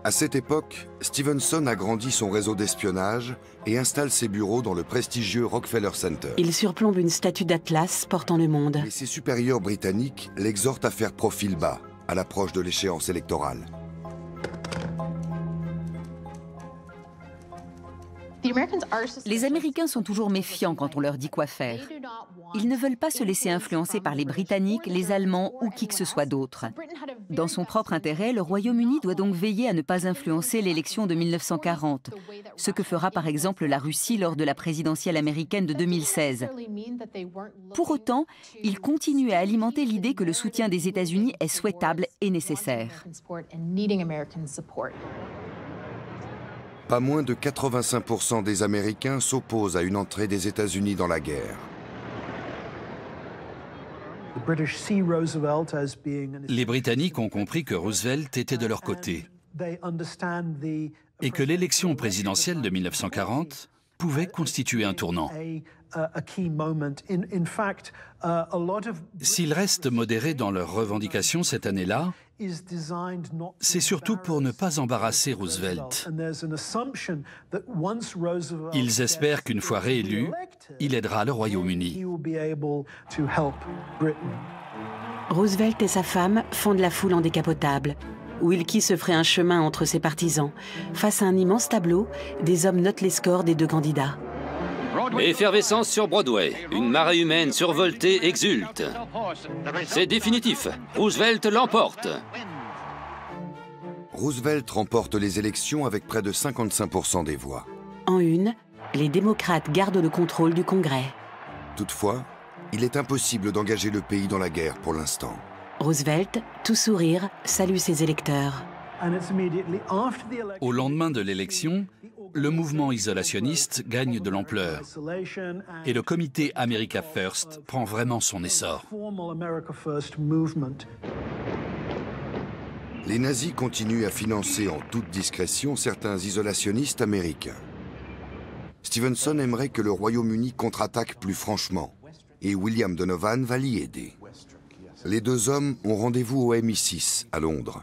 À cette époque, Stevenson agrandit son réseau d'espionnage et installe ses bureaux dans le prestigieux Rockefeller Center. Il surplombe une statue d'Atlas portant le monde. Mais ses supérieurs britanniques l'exhortent à faire profil bas à l'approche de l'échéance électorale. Les Américains sont toujours méfiants quand on leur dit quoi faire. Ils ne veulent pas se laisser influencer par les Britanniques, les Allemands ou qui que ce soit d'autre. Dans son propre intérêt, le Royaume-Uni doit donc veiller à ne pas influencer l'élection de 1940, ce que fera par exemple la Russie lors de la présidentielle américaine de 2016. Pour autant, il continue à alimenter l'idée que le soutien des États-Unis est souhaitable et nécessaire. Pas moins de 85% des Américains s'opposent à une entrée des États-Unis dans la guerre. Les Britanniques ont compris que Roosevelt était de leur côté et que l'élection présidentielle de 1940 pouvait constituer un tournant. S'ils restent modérés dans leurs revendications cette année-là, c'est surtout pour ne pas embarrasser Roosevelt. Ils espèrent qu'une fois réélu, il aidera le Royaume-Uni. Roosevelt et sa femme fondent la foule en décapotable. Willkie se ferait un chemin entre ses partisans. Face à un immense tableau, des hommes notent les scores des deux candidats. Effervescence sur Broadway. Une marée humaine survoltée exulte. C'est définitif. Roosevelt l'emporte. Roosevelt remporte les élections avec près de 55% des voix. En une, les démocrates gardent le contrôle du Congrès. Toutefois, il est impossible d'engager le pays dans la guerre pour l'instant. Roosevelt, tout sourire, salue ses électeurs. Au lendemain de l'élection, le mouvement isolationniste gagne de l'ampleur et le comité America First prend vraiment son essor. Les nazis continuent à financer en toute discrétion certains isolationnistes américains. Stevenson aimerait que le Royaume-Uni contre-attaque plus franchement, et William Donovan va l'y aider. Les deux hommes ont rendez-vous au MI6 à Londres.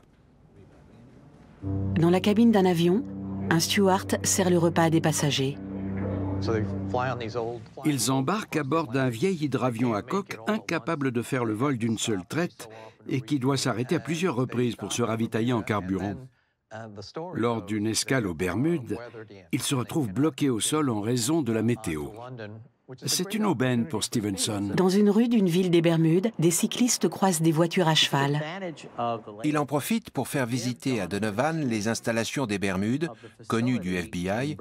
Dans la cabine d'un avion, un steward sert le repas à des passagers. Ils embarquent à bord d'un vieil hydravion à coque incapable de faire le vol d'une seule traite et qui doit s'arrêter à plusieurs reprises pour se ravitailler en carburant. Lors d'une escale aux Bermudes, ils se retrouvent bloqués au sol en raison de la météo. C'est une aubaine pour Stevenson. Dans une rue d'une ville des Bermudes, des cyclistes croisent des voitures à cheval. Il en profite pour faire visiter à Donovan les installations des Bermudes, connues du FBI,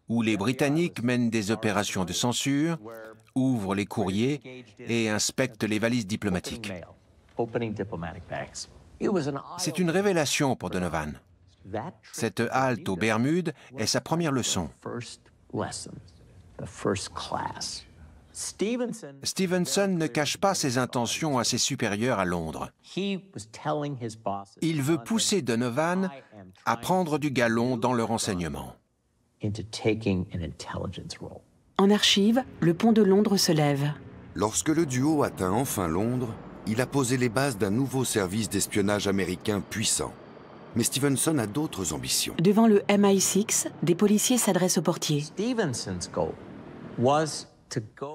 où les Britanniques mènent des opérations de censure, ouvrent les courriers et inspectent les valises diplomatiques. C'est une révélation pour Donovan. Cette halte aux Bermudes est sa première leçon. Stevenson ne cache pas ses intentions à ses supérieurs à Londres. Il veut pousser Donovan à prendre du galon dans le renseignement. En archive, le pont de Londres se lève. Lorsque le duo atteint enfin Londres, il a posé les bases d'un nouveau service d'espionnage américain puissant. Mais Stevenson a d'autres ambitions. Devant le MI6, des policiers s'adressent au portier.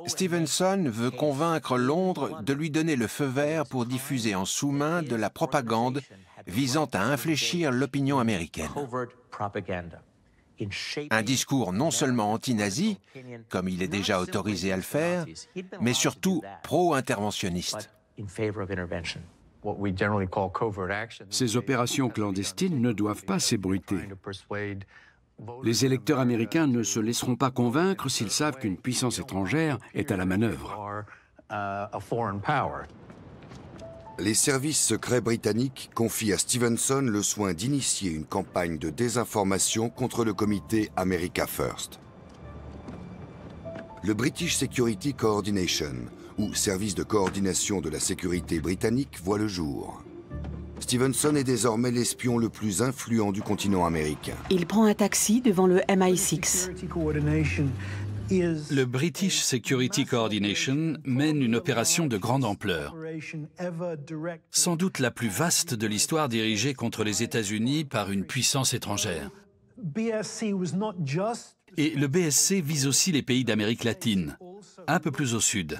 Stevenson veut convaincre Londres de lui donner le feu vert pour diffuser en sous-main de la propagande visant à infléchir l'opinion américaine. Un discours non seulement anti-nazi, comme il est déjà autorisé à le faire, mais surtout pro-interventionniste. Ces opérations clandestines ne doivent pas s'ébruiter. Les électeurs américains ne se laisseront pas convaincre s'ils savent qu'une puissance étrangère est à la manœuvre. Les services secrets britanniques confient à Stevenson le soin d'initier une campagne de désinformation contre le comité America First. Le British Security Coordination, ou service de coordination de la sécurité britannique, voit le jour. Stevenson est désormais l'espion le plus influent du continent américain. Il prend un taxi devant le MI6. Le British Security Coordination mène une opération de grande ampleur, sans doute la plus vaste de l'histoire dirigée contre les États-Unis par une puissance étrangère. Et le BSC vise aussi les pays d'Amérique latine, un peu plus au sud.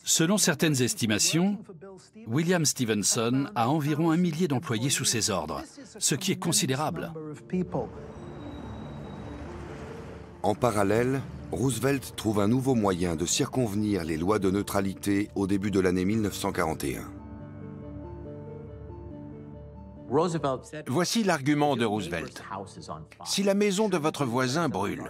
Selon certaines estimations, William Stevenson a environ 1 millier d'employés sous ses ordres, ce qui est considérable. En parallèle, Roosevelt trouve un nouveau moyen de circonvenir les lois de neutralité au début de l'année 1941. Voici l'argument de Roosevelt. Si la maison de votre voisin brûle,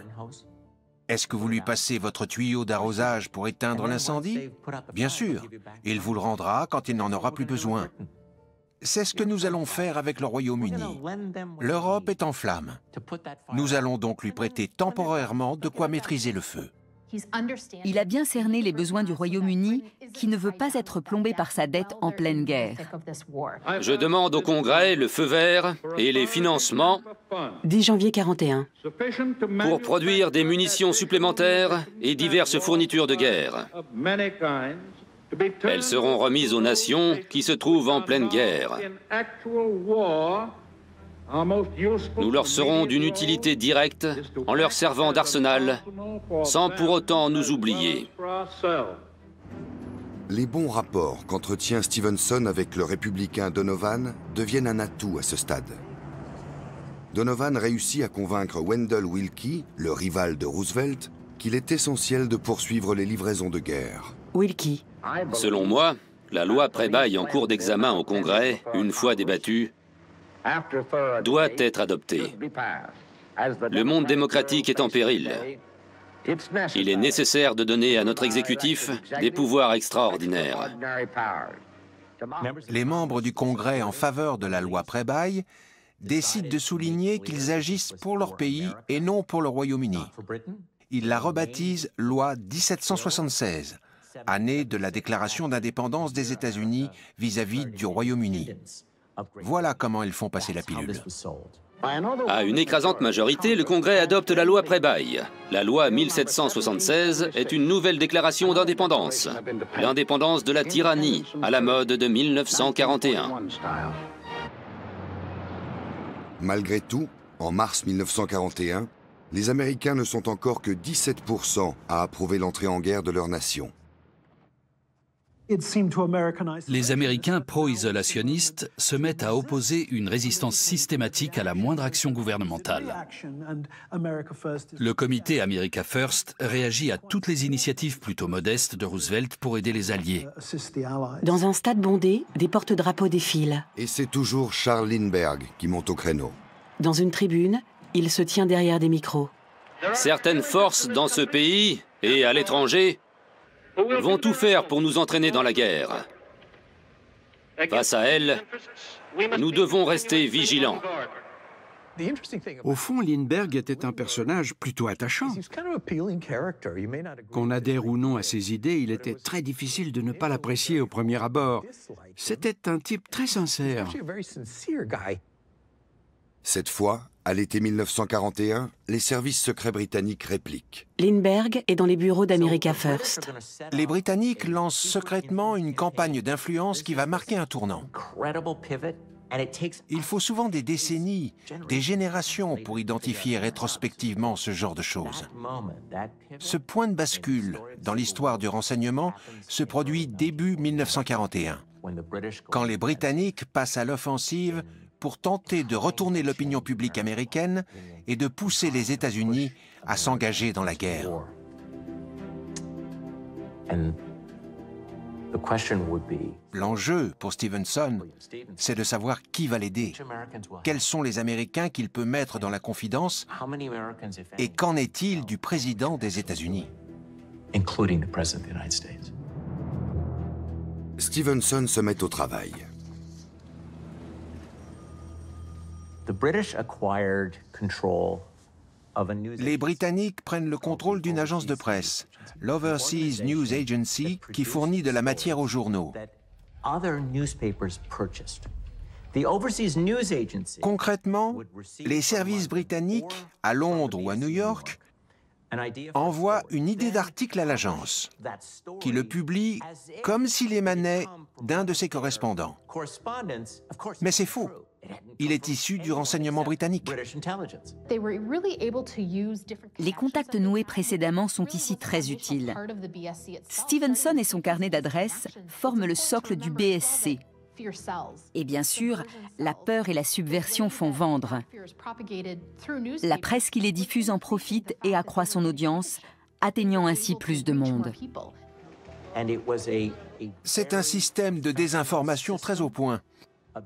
est-ce que vous lui passez votre tuyau d'arrosage pour éteindre l'incendie? Bien sûr, il vous le rendra quand il n'en aura plus besoin. C'est ce que nous allons faire avec le Royaume-Uni. L'Europe est en flammes. Nous allons donc lui prêter temporairement de quoi maîtriser le feu. Il a bien cerné les besoins du Royaume-Uni, qui ne veut pas être plombé par sa dette en pleine guerre. Je demande au Congrès le feu vert et les financements 10 janvier 41. pour produire des munitions supplémentaires et diverses fournitures de guerre. Elles seront remises aux nations qui se trouvent en pleine guerre. Nous leur serons d'une utilité directe en leur servant d'arsenal, sans pour autant nous oublier. Les bons rapports qu'entretient Stevenson avec le républicain Donovan deviennent un atout à ce stade. Donovan réussit à convaincre Wendell Willkie, le rival de Roosevelt, qu'il est essentiel de poursuivre les livraisons de guerre. Willkie. Selon moi, la loi pré-bail en cours d'examen au Congrès, une fois débattue, doit être adoptée. Le monde démocratique est en péril. Il est nécessaire de donner à notre exécutif des pouvoirs extraordinaires. Les membres du Congrès en faveur de la loi Prebail décident de souligner qu'ils agissent pour leur pays et non pour le Royaume-Uni. Ils la rebaptisent loi 1776, année de la déclaration d'indépendance des États-Unis vis-à-vis du Royaume-Uni. Voilà comment ils font passer la pilule. À une écrasante majorité, le Congrès adopte la loi Prebail. La loi 1776 est une nouvelle déclaration d'indépendance. L'indépendance de la tyrannie, à la mode de 1941. Malgré tout, en mars 1941, les Américains ne sont encore que 17% à approuver l'entrée en guerre de leur nation. Les Américains pro-isolationnistes se mettent à opposer une résistance systématique à la moindre action gouvernementale. Le comité America First réagit à toutes les initiatives plutôt modestes de Roosevelt pour aider les Alliés. Dans un stade bondé, des porte-drapeaux défilent. Et c'est toujours Charles Lindbergh qui monte au créneau. Dans une tribune, il se tient derrière des micros. Certaines forces dans ce pays et à l'étranger vont tout faire pour nous entraîner dans la guerre. Face à elles, nous devons rester vigilants. Au fond, Lindbergh était un personnage plutôt attachant. Qu'on adhère ou non à ses idées, il était très difficile de ne pas l'apprécier au premier abord. C'était un type très sincère. Cette fois, à l'été 1941, les services secrets britanniques répliquent. Lindbergh est dans les bureaux d'America First. Les Britanniques lancent secrètement une campagne d'influence qui va marquer un tournant. Il faut souvent des décennies, des générations pour identifier rétrospectivement ce genre de choses. Ce point de bascule dans l'histoire du renseignement se produit début 1941, quand les Britanniques passent à l'offensive pour tenter de retourner l'opinion publique américaine et de pousser les États-Unis à s'engager dans la guerre. L'enjeu pour Stevenson, c'est de savoir qui va l'aider, quels sont les Américains qu'il peut mettre dans la confidence et qu'en est-il du président des États-Unis. Stevenson se met au travail. Les Britanniques prennent le contrôle d'une agence de presse, l'Overseas News Agency, qui fournit de la matière aux journaux. Concrètement, les services britanniques, à Londres ou à New York, envoie une idée d'article à l'agence, qui le publie comme s'il émanait d'un de ses correspondants. Mais c'est faux. Il est issu du renseignement britannique. Les contacts noués précédemment sont ici très utiles. Stevenson et son carnet d'adresses forment le socle du BSC. Et bien sûr, la peur et la subversion font vendre. La presse qui les diffuse en profite et accroît son audience, atteignant ainsi plus de monde. C'est un système de désinformation très au point,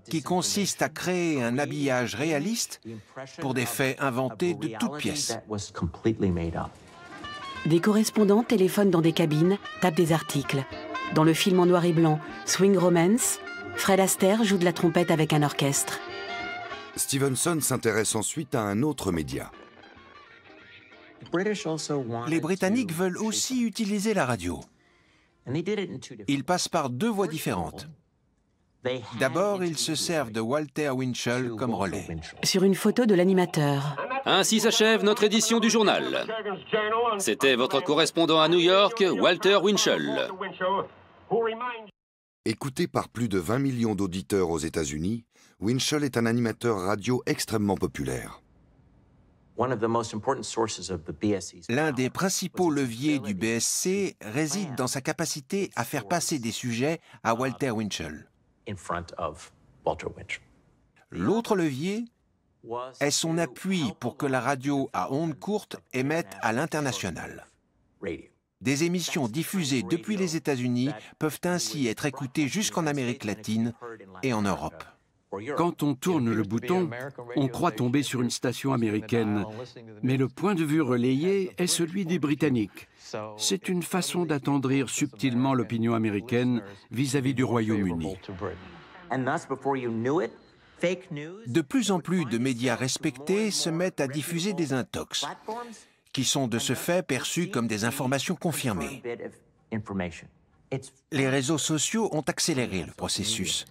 qui consiste à créer un habillage réaliste pour des faits inventés de toutes pièces. Des correspondants téléphonent dans des cabines, tapent des articles. Dans le film en noir et blanc Swing Romance, Fred Astaire joue de la trompette avec un orchestre. Stevenson s'intéresse ensuite à un autre média. Les Britanniques veulent aussi utiliser la radio. Ils passent par deux voies différentes. D'abord, ils se servent de Walter Winchell comme relais. Sur une photo de l'animateur. Ainsi s'achève notre édition du journal. C'était votre correspondant à New York, Walter Winchell. Écouté par plus de 20 millions d'auditeurs aux États-Unis, Winchell est un animateur radio extrêmement populaire. L'un des principaux leviers du BSC réside dans sa capacité à faire passer des sujets à Walter Winchell. L'autre levier est son appui pour que la radio à ondes courtes émette à l'international. Des émissions diffusées depuis les États-Unis peuvent ainsi être écoutées jusqu'en Amérique latine et en Europe. Quand on tourne le bouton, on croit tomber sur une station américaine, mais le point de vue relayé est celui des Britanniques. C'est une façon d'attendrir subtilement l'opinion américaine vis-à-vis du Royaume-Uni. De plus en plus de médias respectés se mettent à diffuser des intox, qui sont de ce fait perçus comme des informations confirmées. Les réseaux sociaux ont accéléré le processus.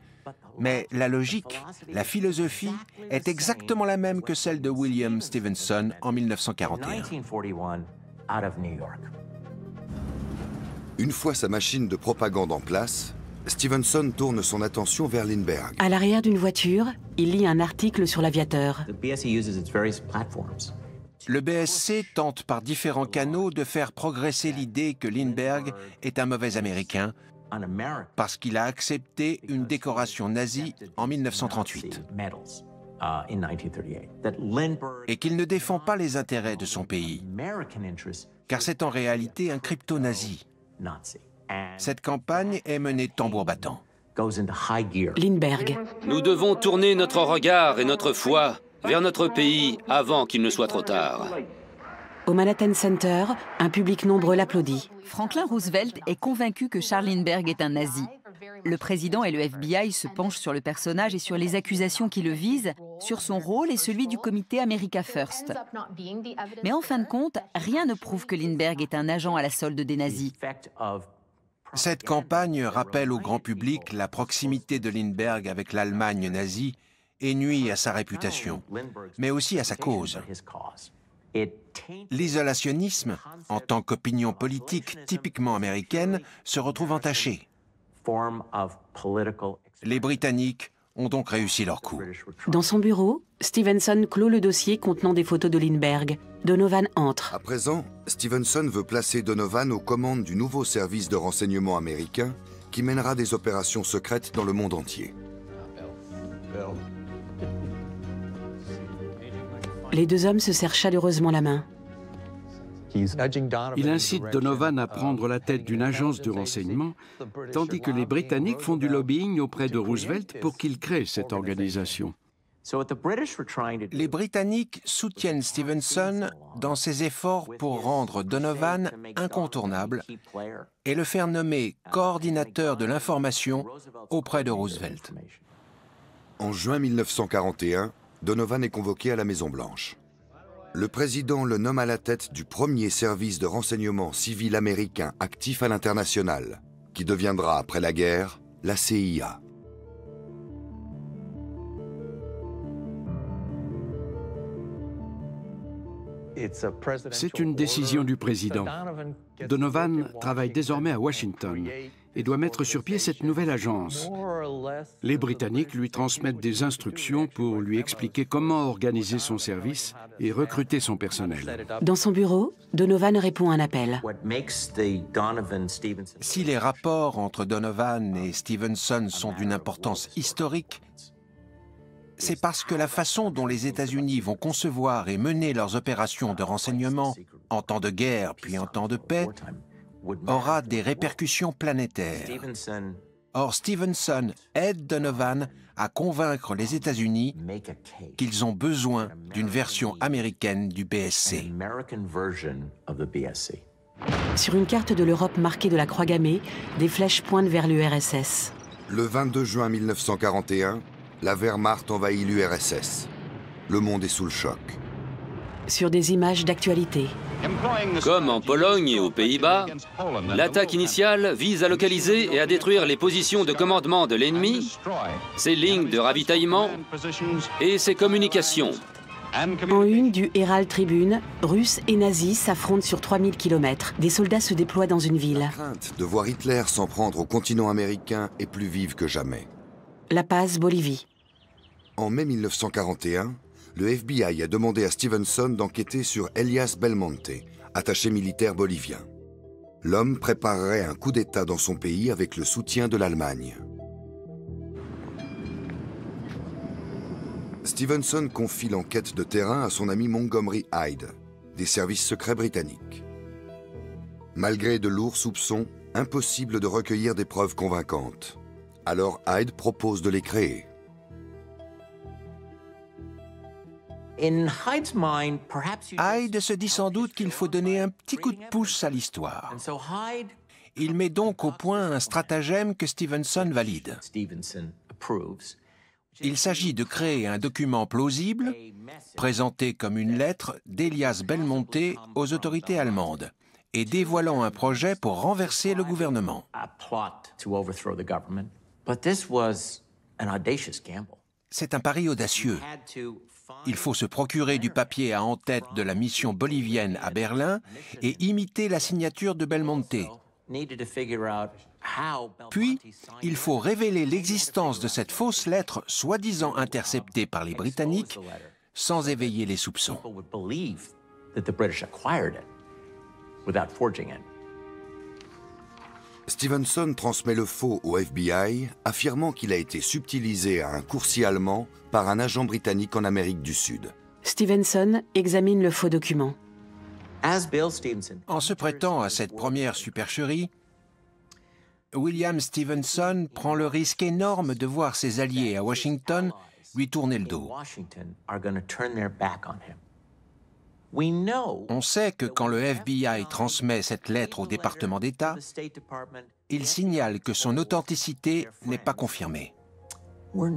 Mais la logique, la philosophie, est exactement la même que celle de William Stephenson en 1941. Une fois sa machine de propagande en place, Stephenson tourne son attention vers Lindbergh. À l'arrière d'une voiture, il lit un article sur l'aviateur. Le BSC tente par différents canaux de faire progresser l'idée que Lindbergh est un mauvais Américain parce qu'il a accepté une décoration nazie en 1938 et qu'il ne défend pas les intérêts de son pays, car c'est en réalité un crypto-nazi. Cette campagne est menée tambour battant. Lindbergh. Nous devons tourner notre regard et notre foi vers notre pays avant qu'il ne soit trop tard. Au Manhattan Center, un public nombreux l'applaudit. Franklin Roosevelt est convaincu que Charles Lindbergh est un nazi. Le président et le FBI se penchent sur le personnage et sur les accusations qui le visent, sur son rôle et celui du comité America First. Mais en fin de compte, rien ne prouve que Lindbergh est un agent à la solde des nazis. Cette campagne rappelle au grand public la proximité de Lindbergh avec l'Allemagne nazie et nuit à sa réputation, mais aussi à sa cause. L'isolationnisme, en tant qu'opinion politique typiquement américaine, se retrouve entaché. Les Britanniques ont donc réussi leur coup. Dans son bureau, Stephenson clôt le dossier contenant des photos de Lindbergh. Donovan entre. À présent, Stephenson veut placer Donovan aux commandes du nouveau service de renseignement américain qui mènera des opérations secrètes dans le monde entier. Les deux hommes se serrent chaleureusement la main. Il incite Donovan à prendre la tête d'une agence de renseignement, tandis que les Britanniques font du lobbying auprès de Roosevelt pour qu'il crée cette organisation. Les Britanniques soutiennent Stephenson dans ses efforts pour rendre Donovan incontournable et le faire nommer coordinateur de l'information auprès de Roosevelt. En juin 1941, Donovan est convoqué à la Maison-Blanche. Le président le nomme à la tête du premier service de renseignement civil américain actif à l'international, qui deviendra, après la guerre, la CIA. C'est une décision du président. Donovan travaille désormais à Washington et doit mettre sur pied cette nouvelle agence. Les Britanniques lui transmettent des instructions pour lui expliquer comment organiser son service et recruter son personnel. Dans son bureau, Donovan répond à un appel. Si les rapports entre Donovan et Stephenson sont d'une importance historique, c'est parce que la façon dont les États-Unis vont concevoir et mener leurs opérations de renseignement en temps de guerre puis en temps de paix aura des répercussions planétaires. Or, Stephenson aide Donovan à convaincre les États-Unis qu'ils ont besoin d'une version américaine du BSC. Sur une carte de l'Europe marquée de la croix gammée, des flèches pointent vers l'URSS. Le 22 juin 1941, la Wehrmacht envahit l'URSS. Le monde est sous le choc. Sur des images d'actualité. Comme en Pologne et aux Pays-Bas, l'attaque initiale vise à localiser et à détruire les positions de commandement de l'ennemi, ses lignes de ravitaillement et ses communications. En une du Herald Tribune, Russes et nazis s'affrontent sur 3000 km. Des soldats se déploient dans une ville. La crainte de voir Hitler s'en prendre au continent américain est plus vive que jamais. La Paz, Bolivie. En mai 1941, le FBI a demandé à Stephenson d'enquêter sur Elias Belmonte, attaché militaire bolivien. L'homme préparerait un coup d'État dans son pays avec le soutien de l'Allemagne. Stephenson confie l'enquête de terrain à son ami Montgomery Hyde, des services secrets britanniques. Malgré de lourds soupçons, impossible de recueillir des preuves convaincantes. Alors Hyde propose de les créer. Hyde se dit sans doute qu'il faut donner un petit coup de pouce à l'histoire. Il met donc au point un stratagème que Stevenson valide. Il s'agit de créer un document plausible, présenté comme une lettre d'Elias Belmonte aux autorités allemandes, et dévoilant un projet pour renverser le gouvernement. C'est un pari audacieux. Il faut se procurer du papier à en-tête de la mission bolivienne à Berlin et imiter la signature de Belmonte. Puis, il faut révéler l'existence de cette fausse lettre soi-disant interceptée par les Britanniques sans éveiller les soupçons. Stevenson transmet le faux au FBI, affirmant qu'il a été subtilisé à un coursier allemand par un agent britannique en Amérique du Sud. Stevenson examine le faux document. En se prêtant à cette première supercherie, William Stevenson prend le risque énorme de voir ses alliés à Washington lui tourner le dos. On sait que quand le FBI transmet cette lettre au département d'État, il signale que son authenticité n'est pas confirmée. Le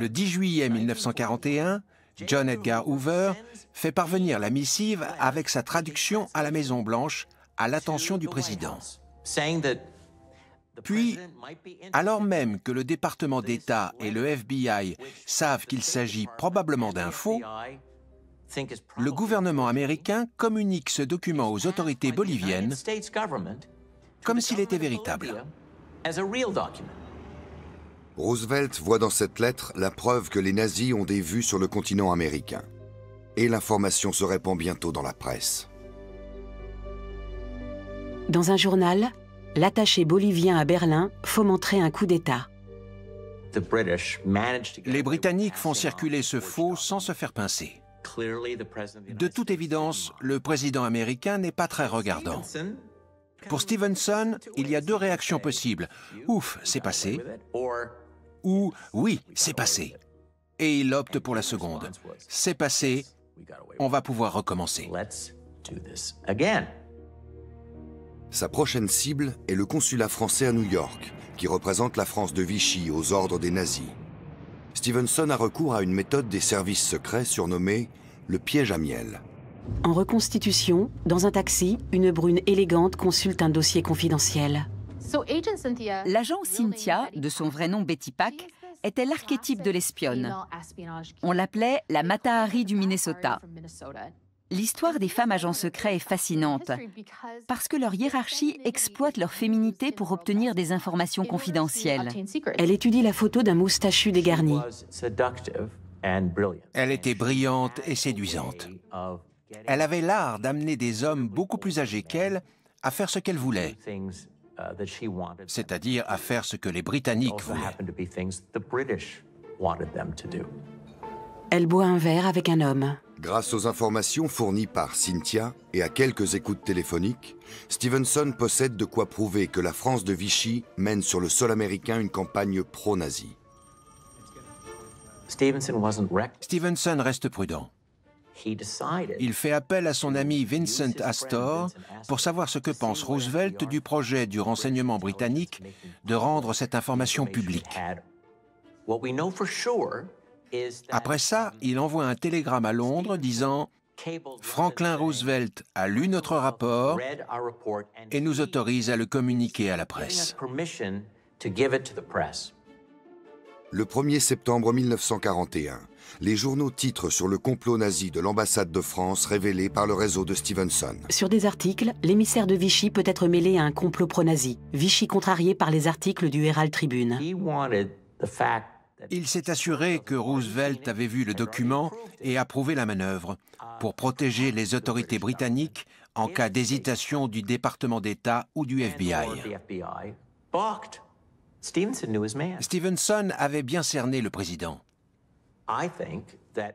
10 juillet 1941, John Edgar Hoover fait parvenir la missive avec sa traduction à la Maison-Blanche à l'attention du président. Puis, alors même que le département d'État et le FBI savent qu'il s'agit probablement d'un faux, le gouvernement américain communique ce document aux autorités boliviennes comme s'il était véritable. Roosevelt voit dans cette lettre la preuve que les nazis ont des vues sur le continent américain. Et l'information se répand bientôt dans la presse. Dans un journal, l'attaché bolivien à Berlin fomenterait un coup d'État. Les Britanniques font circuler ce faux sans se faire pincer. De toute évidence, le président américain n'est pas très regardant. Pour Stevenson, il y a deux réactions possibles. Ouf, c'est passé. Ou oui, c'est passé. Et il opte pour la seconde. C'est passé, on va pouvoir recommencer. Sa prochaine cible est le consulat français à New York, qui représente la France de Vichy aux ordres des nazis. Stevenson a recours à une méthode des services secrets surnommée le piège à miel. En reconstitution, dans un taxi, une brune élégante consulte un dossier confidentiel. L'agent Cynthia, de son vrai nom Betty Pack, était l'archétype de l'espionne. On l'appelait la Mata Hari du Minnesota. L'histoire des femmes agents secrets est fascinante parce que leur hiérarchie exploite leur féminité pour obtenir des informations confidentielles. Elle étudie la photo d'un moustachu dégarni. Elle était brillante et séduisante. Elle avait l'art d'amener des hommes beaucoup plus âgés qu'elle à faire ce qu'elle voulait, c'est-à-dire à faire ce que les Britanniques voulaient. Elle boit un verre avec un homme. Grâce aux informations fournies par Cynthia et à quelques écoutes téléphoniques, Stevenson possède de quoi prouver que la France de Vichy mène sur le sol américain une campagne pro-nazie. Stevenson reste prudent. Il fait appel à son ami Vincent Astor pour savoir ce que pense Roosevelt du projet du renseignement britannique de rendre cette information publique. Après ça, il envoie un télégramme à Londres disant « Franklin Roosevelt a lu notre rapport et nous autorise à le communiquer à la presse. » Le 1er septembre 1941, les journaux titrent sur le complot nazi de l'ambassade de France révélé par le réseau de Stevenson. Sur des articles, l'émissaire de Vichy peut être mêlé à un complot pro-nazi. Vichy contrarié par les articles du Herald Tribune. Il s'est assuré que Roosevelt avait vu le document et approuvé la manœuvre pour protéger les autorités britanniques en cas d'hésitation du département d'État ou du FBI. Stevenson avait bien cerné le président.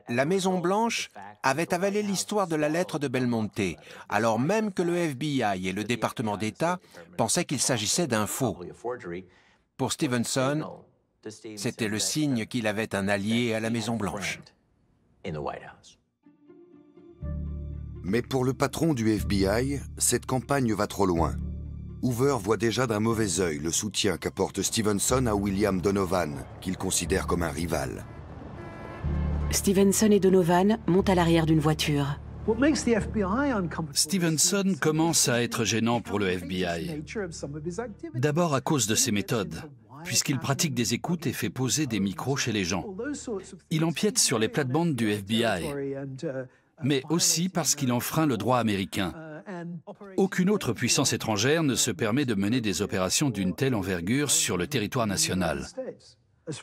La Maison-Blanche avait avalé l'histoire de la lettre de Belmonte, alors même que le FBI et le département d'État pensaient qu'il s'agissait d'un faux. Pour Stevenson, C'était le signe qu'il avait un allié à la Maison-Blanche. Mais pour le patron du FBI, cette campagne va trop loin. Hoover voit déjà d'un mauvais œil le soutien qu'apporte Stevenson à William Donovan, qu'il considère comme un rival. Stevenson et Donovan montent à l'arrière d'une voiture. Stevenson commence à être gênant pour le FBI. D'abord à cause de ses méthodes, puisqu'il pratique des écoutes et fait poser des micros chez les gens. Il empiète sur les plates-bandes du FBI, mais aussi parce qu'il enfreint le droit américain. Aucune autre puissance étrangère ne se permet de mener des opérations d'une telle envergure sur le territoire national.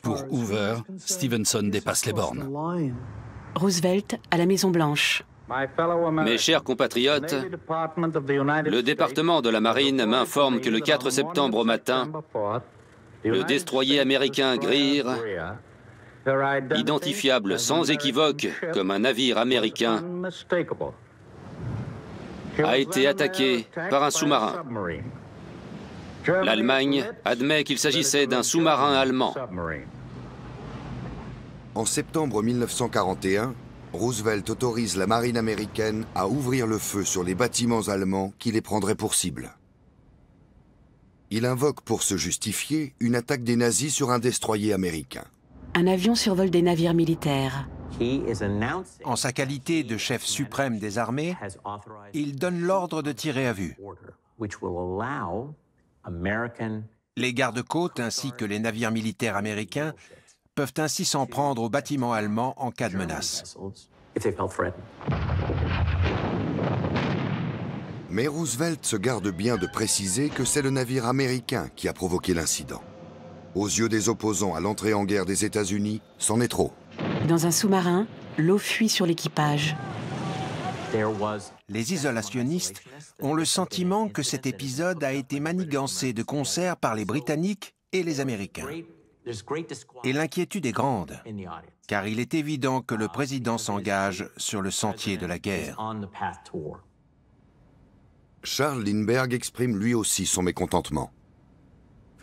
Pour Hoover, Stevenson dépasse les bornes. Roosevelt à la Maison-Blanche. Mes chers compatriotes, le département de la Marine m'informe que le 4 septembre au matin, le destroyer américain Greer, identifiable sans équivoque comme un navire américain, a été attaqué par un sous-marin. L'Allemagne admet qu'il s'agissait d'un sous-marin allemand. En septembre 1941, Roosevelt autorise la marine américaine à ouvrir le feu sur les bâtiments allemands qui les prendraient pour cible. Il invoque pour se justifier une attaque des nazis sur un destroyer américain. Un avion survole des navires militaires. En sa qualité de chef suprême des armées, il donne l'ordre de tirer à vue. Les gardes-côtes ainsi que les navires militaires américains peuvent ainsi s'en prendre aux bâtiments allemands en cas de menace. Mais Roosevelt se garde bien de préciser que c'est le navire américain qui a provoqué l'incident. Aux yeux des opposants à l'entrée en guerre des États-Unis, c'en est trop. Dans un sous-marin, l'eau fuit sur l'équipage. Les isolationnistes ont le sentiment que cet épisode a été manigancé de concert par les Britanniques et les Américains. Et l'inquiétude est grande, car il est évident que le président s'engage sur le sentier de la guerre. Charles Lindbergh exprime lui aussi son mécontentement.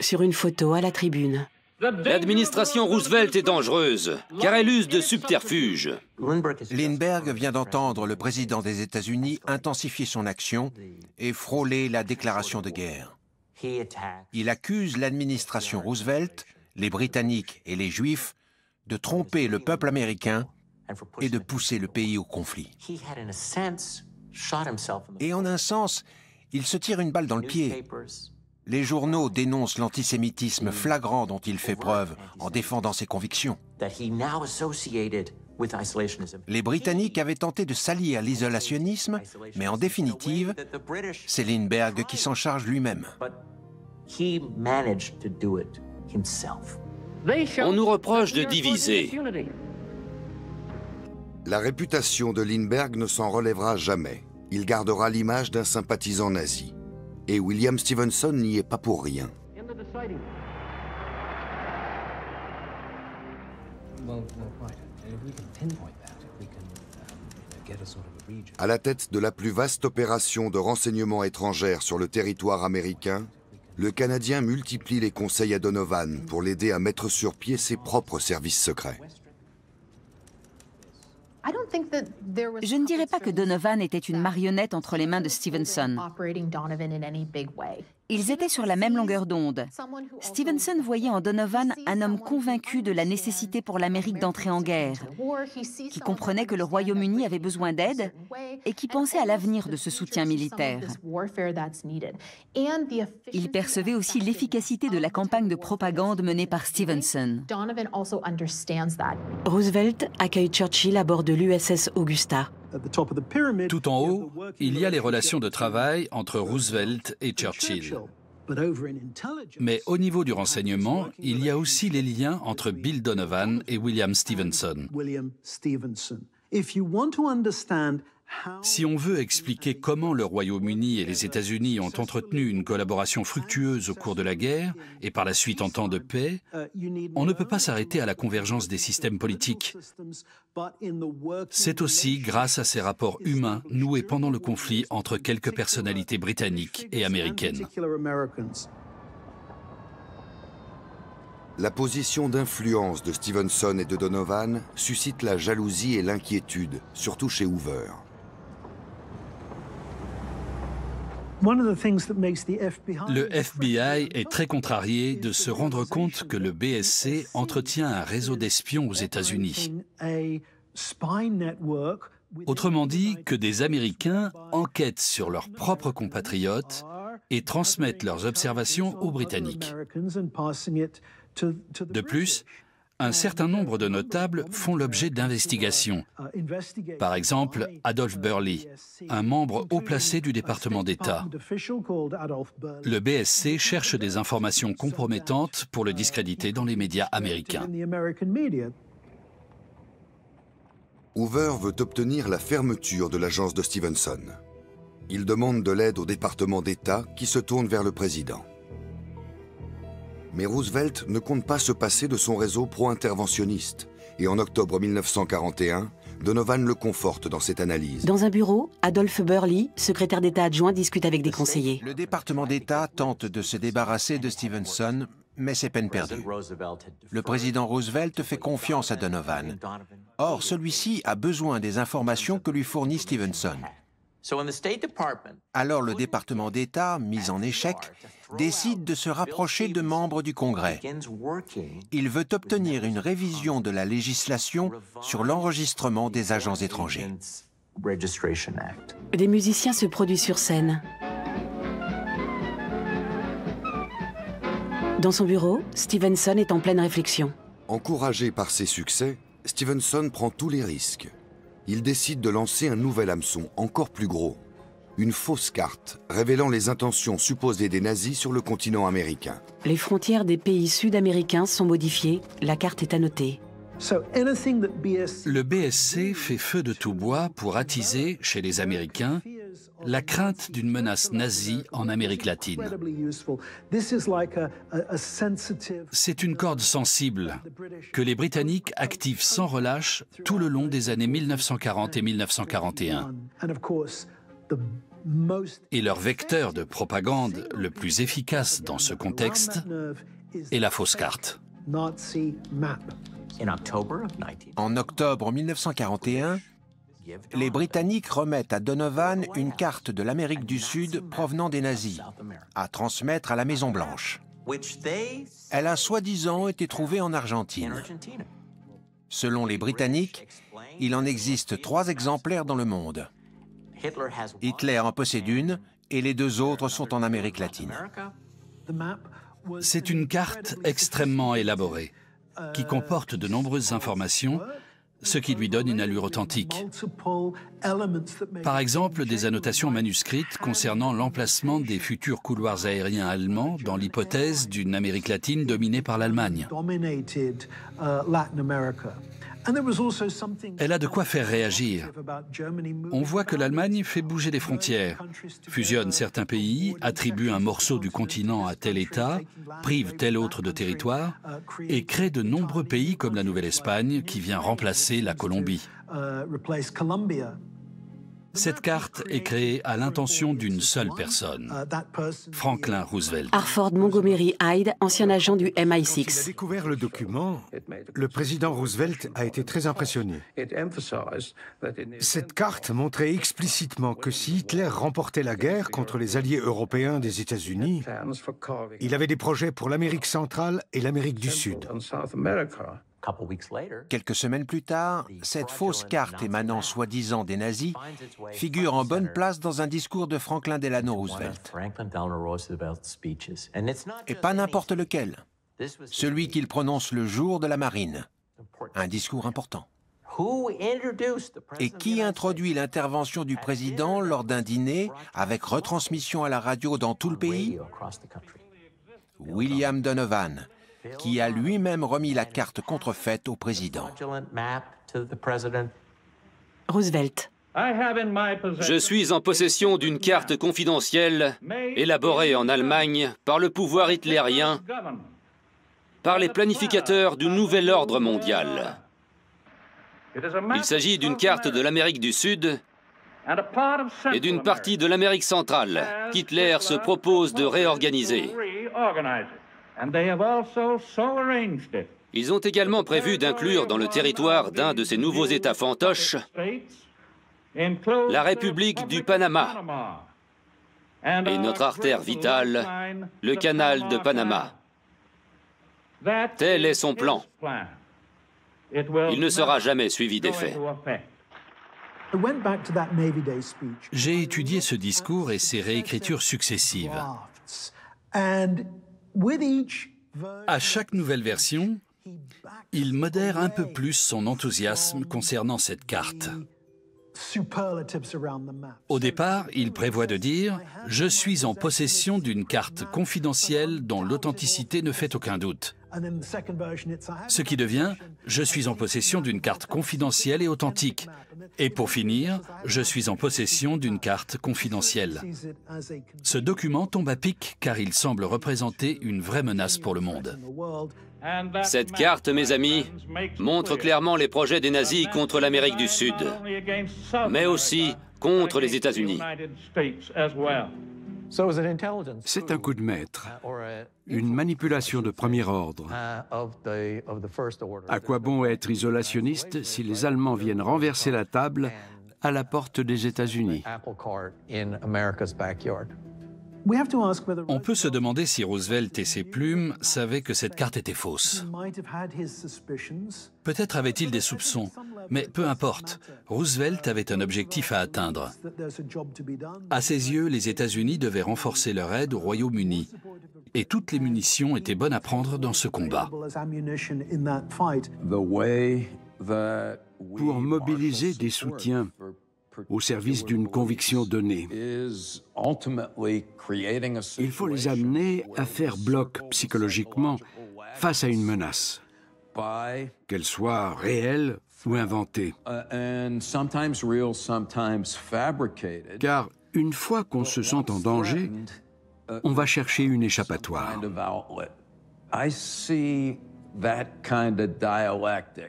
Sur une photo à la tribune. L'administration Roosevelt est dangereuse, car elle use de subterfuges. Lindbergh vient d'entendre le président des États-Unis intensifier son action et frôler la déclaration de guerre. Il accuse l'administration Roosevelt, les Britanniques et les Juifs de tromper le peuple américain et de pousser le pays au conflit. Et en un sens, il se tire une balle dans le pied. Les journaux dénoncent l'antisémitisme flagrant dont il fait preuve en défendant ses convictions. Les Britanniques avaient tenté de s'allier à l'isolationnisme, mais en définitive, c'est Lindbergh qui s'en charge lui-même. On nous reproche de diviser. La réputation de Lindbergh ne s'en relèvera jamais. Il gardera l'image d'un sympathisant nazi. Et William Stevenson n'y est pas pour rien. À la tête de la plus vaste opération de renseignement étrangère sur le territoire américain, le Canadien multiplie les conseils à Donovan pour l'aider à mettre sur pied ses propres services secrets. Je ne dirais pas que Donovan était une marionnette entre les mains de Stevenson. Ils étaient sur la même longueur d'onde. Stevenson voyait en Donovan un homme convaincu de la nécessité pour l'Amérique d'entrer en guerre, qui comprenait que le Royaume-Uni avait besoin d'aide et qui pensait à l'avenir de ce soutien militaire. Il percevait aussi l'efficacité de la campagne de propagande menée par Stevenson. Roosevelt accueille Churchill à bord de l'USS Augusta. Tout en haut, il y a les relations de travail entre Roosevelt et Churchill. Mais au niveau du renseignement, il y a aussi les liens entre Bill Donovan et William Stevenson. Si on veut expliquer comment le Royaume-Uni et les États-Unis ont entretenu une collaboration fructueuse au cours de la guerre et par la suite en temps de paix, on ne peut pas s'arrêter à la convergence des systèmes politiques. C'est aussi grâce à ces rapports humains noués pendant le conflit entre quelques personnalités britanniques et américaines. La position d'influence de Stevenson et de Donovan suscite la jalousie et l'inquiétude, surtout chez Hoover. Le FBI est très contrarié de se rendre compte que le BSC entretient un réseau d'espions aux États-Unis. Autrement dit, que des Américains enquêtent sur leurs propres compatriotes et transmettent leurs observations aux Britanniques. De plus, un certain nombre de notables font l'objet d'investigations. Par exemple, Adolph Burley, un membre haut placé du département d'État. Le BSC cherche des informations compromettantes pour le discréditer dans les médias américains. Hoover veut obtenir la fermeture de l'agence de Stevenson. Il demande de l'aide au département d'État qui se tourne vers le président. Mais Roosevelt ne compte pas se passer de son réseau pro-interventionniste. Et en octobre 1941, Donovan le conforte dans cette analyse. Dans un bureau, Adolph Burley, secrétaire d'État adjoint, discute avec des conseillers. Le département d'État tente de se débarrasser de Stevenson, mais c'est peine perdue. Le président Roosevelt fait confiance à Donovan. Or, celui-ci a besoin des informations que lui fournit Stevenson. Alors le département d'État, mis en échec, décide de se rapprocher de membres du Congrès. Il veut obtenir une révision de la législation sur l'enregistrement des agents étrangers. Des musiciens se produisent sur scène. Dans son bureau, Stevenson est en pleine réflexion. Encouragé par ses succès, Stevenson prend tous les risques. Il décide de lancer un nouvel hameçon, encore plus gros. Une fausse carte, révélant les intentions supposées des nazis sur le continent américain. Les frontières des pays sud-américains sont modifiées, la carte est annotée. Le BSC fait feu de tout bois pour attiser, chez les Américains, la crainte d'une menace nazie en Amérique latine. C'est une corde sensible que les Britanniques activent sans relâche tout le long des années 1940 et 1941. Et leur vecteur de propagande le plus efficace dans ce contexte est la fausse carte. En octobre 1941, les Britanniques remettent à Donovan une carte de l'Amérique du Sud provenant des nazis, à transmettre à la Maison-Blanche. Elle a soi-disant été trouvée en Argentine. Selon les Britanniques, il en existe 3 exemplaires dans le monde. Hitler en possède une et les 2 autres sont en Amérique latine. C'est une carte extrêmement élaborée, qui comporte de nombreuses informations, ce qui lui donne une allure authentique. Par exemple, des annotations manuscrites concernant l'emplacement des futurs couloirs aériens allemands dans l'hypothèse d'une Amérique latine dominée par l'Allemagne. Elle a de quoi faire réagir. On voit que l'Allemagne fait bouger les frontières, fusionne certains pays, attribue un morceau du continent à tel État, prive tel autre de territoire et crée de nombreux pays comme la Nouvelle-Espagne qui vient remplacer la Colombie. Cette carte est créée à l'intention d'une seule personne, Franklin Roosevelt. Harford Montgomery Hyde, ancien agent du MI6. Quand il a découvert le document, le président Roosevelt a été très impressionné. Cette carte montrait explicitement que si Hitler remportait la guerre contre les alliés européens des États-Unis, il avait des projets pour l'Amérique centrale et l'Amérique du Sud. Quelques semaines plus tard, cette fausse carte émanant soi-disant des nazis figure en bonne place dans un discours de Franklin Delano Roosevelt. Et pas n'importe lequel, celui qu'il prononce le jour de la marine. Un discours important. Et qui introduit l'intervention du président lors d'un dîner avec retransmission à la radio dans tout le pays? William Donovan, qui a lui-même remis la carte contrefaite au président. Roosevelt. Je suis en possession d'une carte confidentielle élaborée en Allemagne par le pouvoir hitlérien, par les planificateurs du nouvel ordre mondial. Il s'agit d'une carte de l'Amérique du Sud et d'une partie de l'Amérique centrale qu'Hitler se propose de réorganiser. Ils ont également prévu d'inclure dans le territoire d'un de ces nouveaux États fantoches la République du Panama et notre artère vitale, le canal de Panama. Tel est son plan. Il ne sera jamais suivi des faits. J'ai étudié ce discours et ses réécritures successives. À chaque nouvelle version, il modère un peu plus son enthousiasme concernant cette carte. Au départ, il prévoit de dire « Je suis en possession d'une carte confidentielle dont l'authenticité ne fait aucun doute ». Ce qui devient « Je suis en possession d'une carte confidentielle et authentique ». Et pour finir, « Je suis en possession d'une carte confidentielle ». Ce document tombe à pic car il semble représenter une vraie menace pour le monde. Cette carte, mes amis, montre clairement les projets des nazis contre l'Amérique du Sud, mais aussi contre les États-Unis. C'est un coup de maître, une manipulation de premier ordre. À quoi bon être isolationniste si les Allemands viennent renverser la table à la porte des États-Unis? On peut se demander si Roosevelt et ses plumes savaient que cette carte était fausse. Peut-être avait-il des soupçons, mais peu importe. Roosevelt avait un objectif à atteindre. À ses yeux, les États-Unis devaient renforcer leur aide au Royaume-Uni. Et toutes les munitions étaient bonnes à prendre dans ce combat. Pour mobiliser des soutiens au service d'une conviction donnée, il faut les amener à faire bloc psychologiquement face à une menace, qu'elle soit réelle ou inventée. Car une fois qu'on se sent en danger, on va chercher une échappatoire.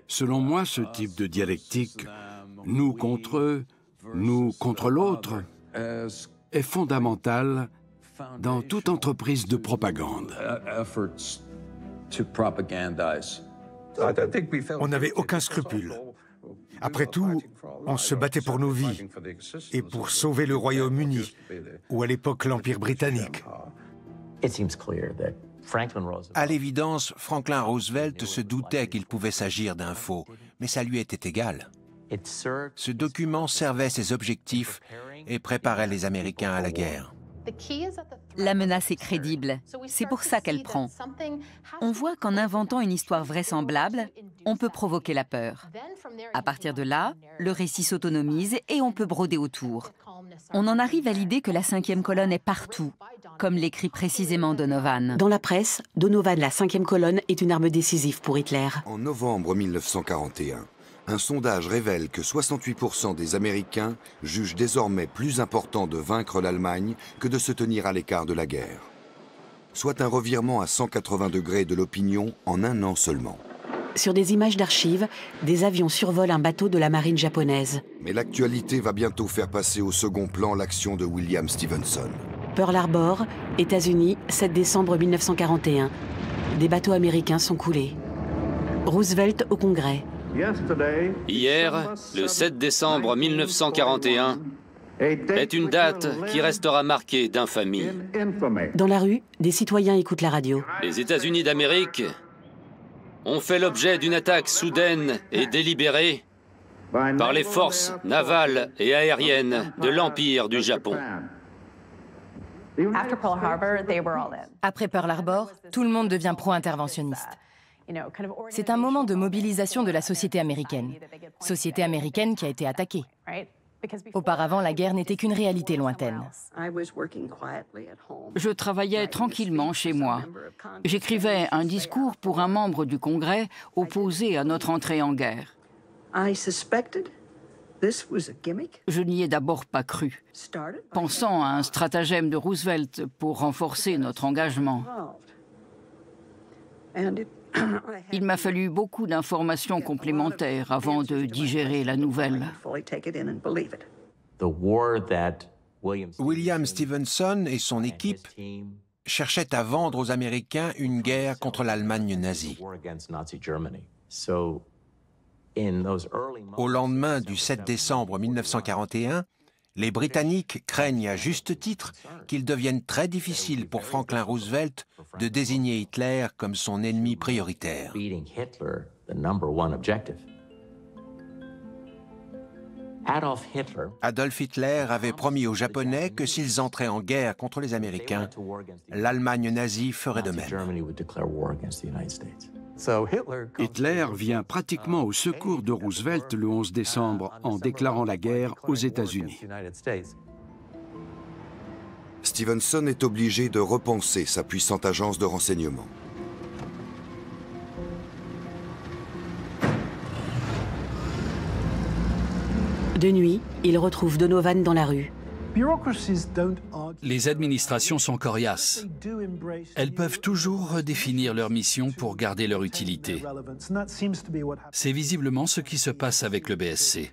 Selon moi, ce type de dialectique, nous contre eux, nous contre l'autre, est fondamental dans toute entreprise de propagande. On n'avait aucun scrupule. Après tout, on se battait pour nos vies et pour sauver le Royaume-Uni, ou à l'époque l'Empire britannique. À l'évidence, Franklin Roosevelt se doutait qu'il pouvait s'agir d'un faux, mais ça lui était égal. Ce document servait ses objectifs et préparait les Américains à la guerre. La menace est crédible, c'est pour ça qu'elle prend. On voit qu'en inventant une histoire vraisemblable, on peut provoquer la peur. À partir de là, le récit s'autonomise et on peut broder autour. On en arrive à l'idée que la cinquième colonne est partout, comme l'écrit précisément Donovan. Dans la presse, Donovan, la cinquième colonne, est une arme décisive pour Hitler. En novembre 1941, un sondage révèle que 68% des Américains jugent désormais plus important de vaincre l'Allemagne que de se tenir à l'écart de la guerre. Soit un revirement à 180 degrés de l'opinion en un an seulement. Sur des images d'archives, des avions survolent un bateau de la marine japonaise. Mais l'actualité va bientôt faire passer au second plan l'action de William Stephenson. Pearl Harbor, États-Unis, 7 décembre 1941. Des bateaux américains sont coulés. Roosevelt au Congrès. Hier, le 7 décembre 1941, est une date qui restera marquée d'infamie. Dans la rue, des citoyens écoutent la radio. Les États-Unis d'Amérique ont fait l'objet d'une attaque soudaine et délibérée par les forces navales et aériennes de l'Empire du Japon. Après Pearl Harbor, tout le monde devient pro-interventionniste. C'est un moment de mobilisation de la société américaine qui a été attaquée. Auparavant, la guerre n'était qu'une réalité lointaine. Je travaillais tranquillement chez moi. J'écrivais un discours pour un membre du Congrès opposé à notre entrée en guerre. Je n'y ai d'abord pas cru, pensant à un stratagème de Roosevelt pour renforcer notre engagement. Il m'a fallu beaucoup d'informations complémentaires avant de digérer la nouvelle. William Stephenson et son équipe cherchait à vendre aux Américains une guerre contre l'Allemagne nazie. Au lendemain du 7 décembre 1941, les Britanniques craignent à juste titre qu'il devienne très difficile pour Franklin Roosevelt de désigner Hitler comme son ennemi prioritaire. Adolf Hitler avait promis aux Japonais que s'ils entraient en guerre contre les Américains, l'Allemagne nazie ferait de même. Hitler vient pratiquement au secours de Roosevelt le 11 décembre en déclarant la guerre aux États-Unis. Stevenson est obligé de repenser sa puissante agence de renseignement. De nuit, il retrouve Donovan dans la rue. Les administrations sont coriaces. Elles peuvent toujours redéfinir leur mission pour garder leur utilité. C'est visiblement ce qui se passe avec le BSC.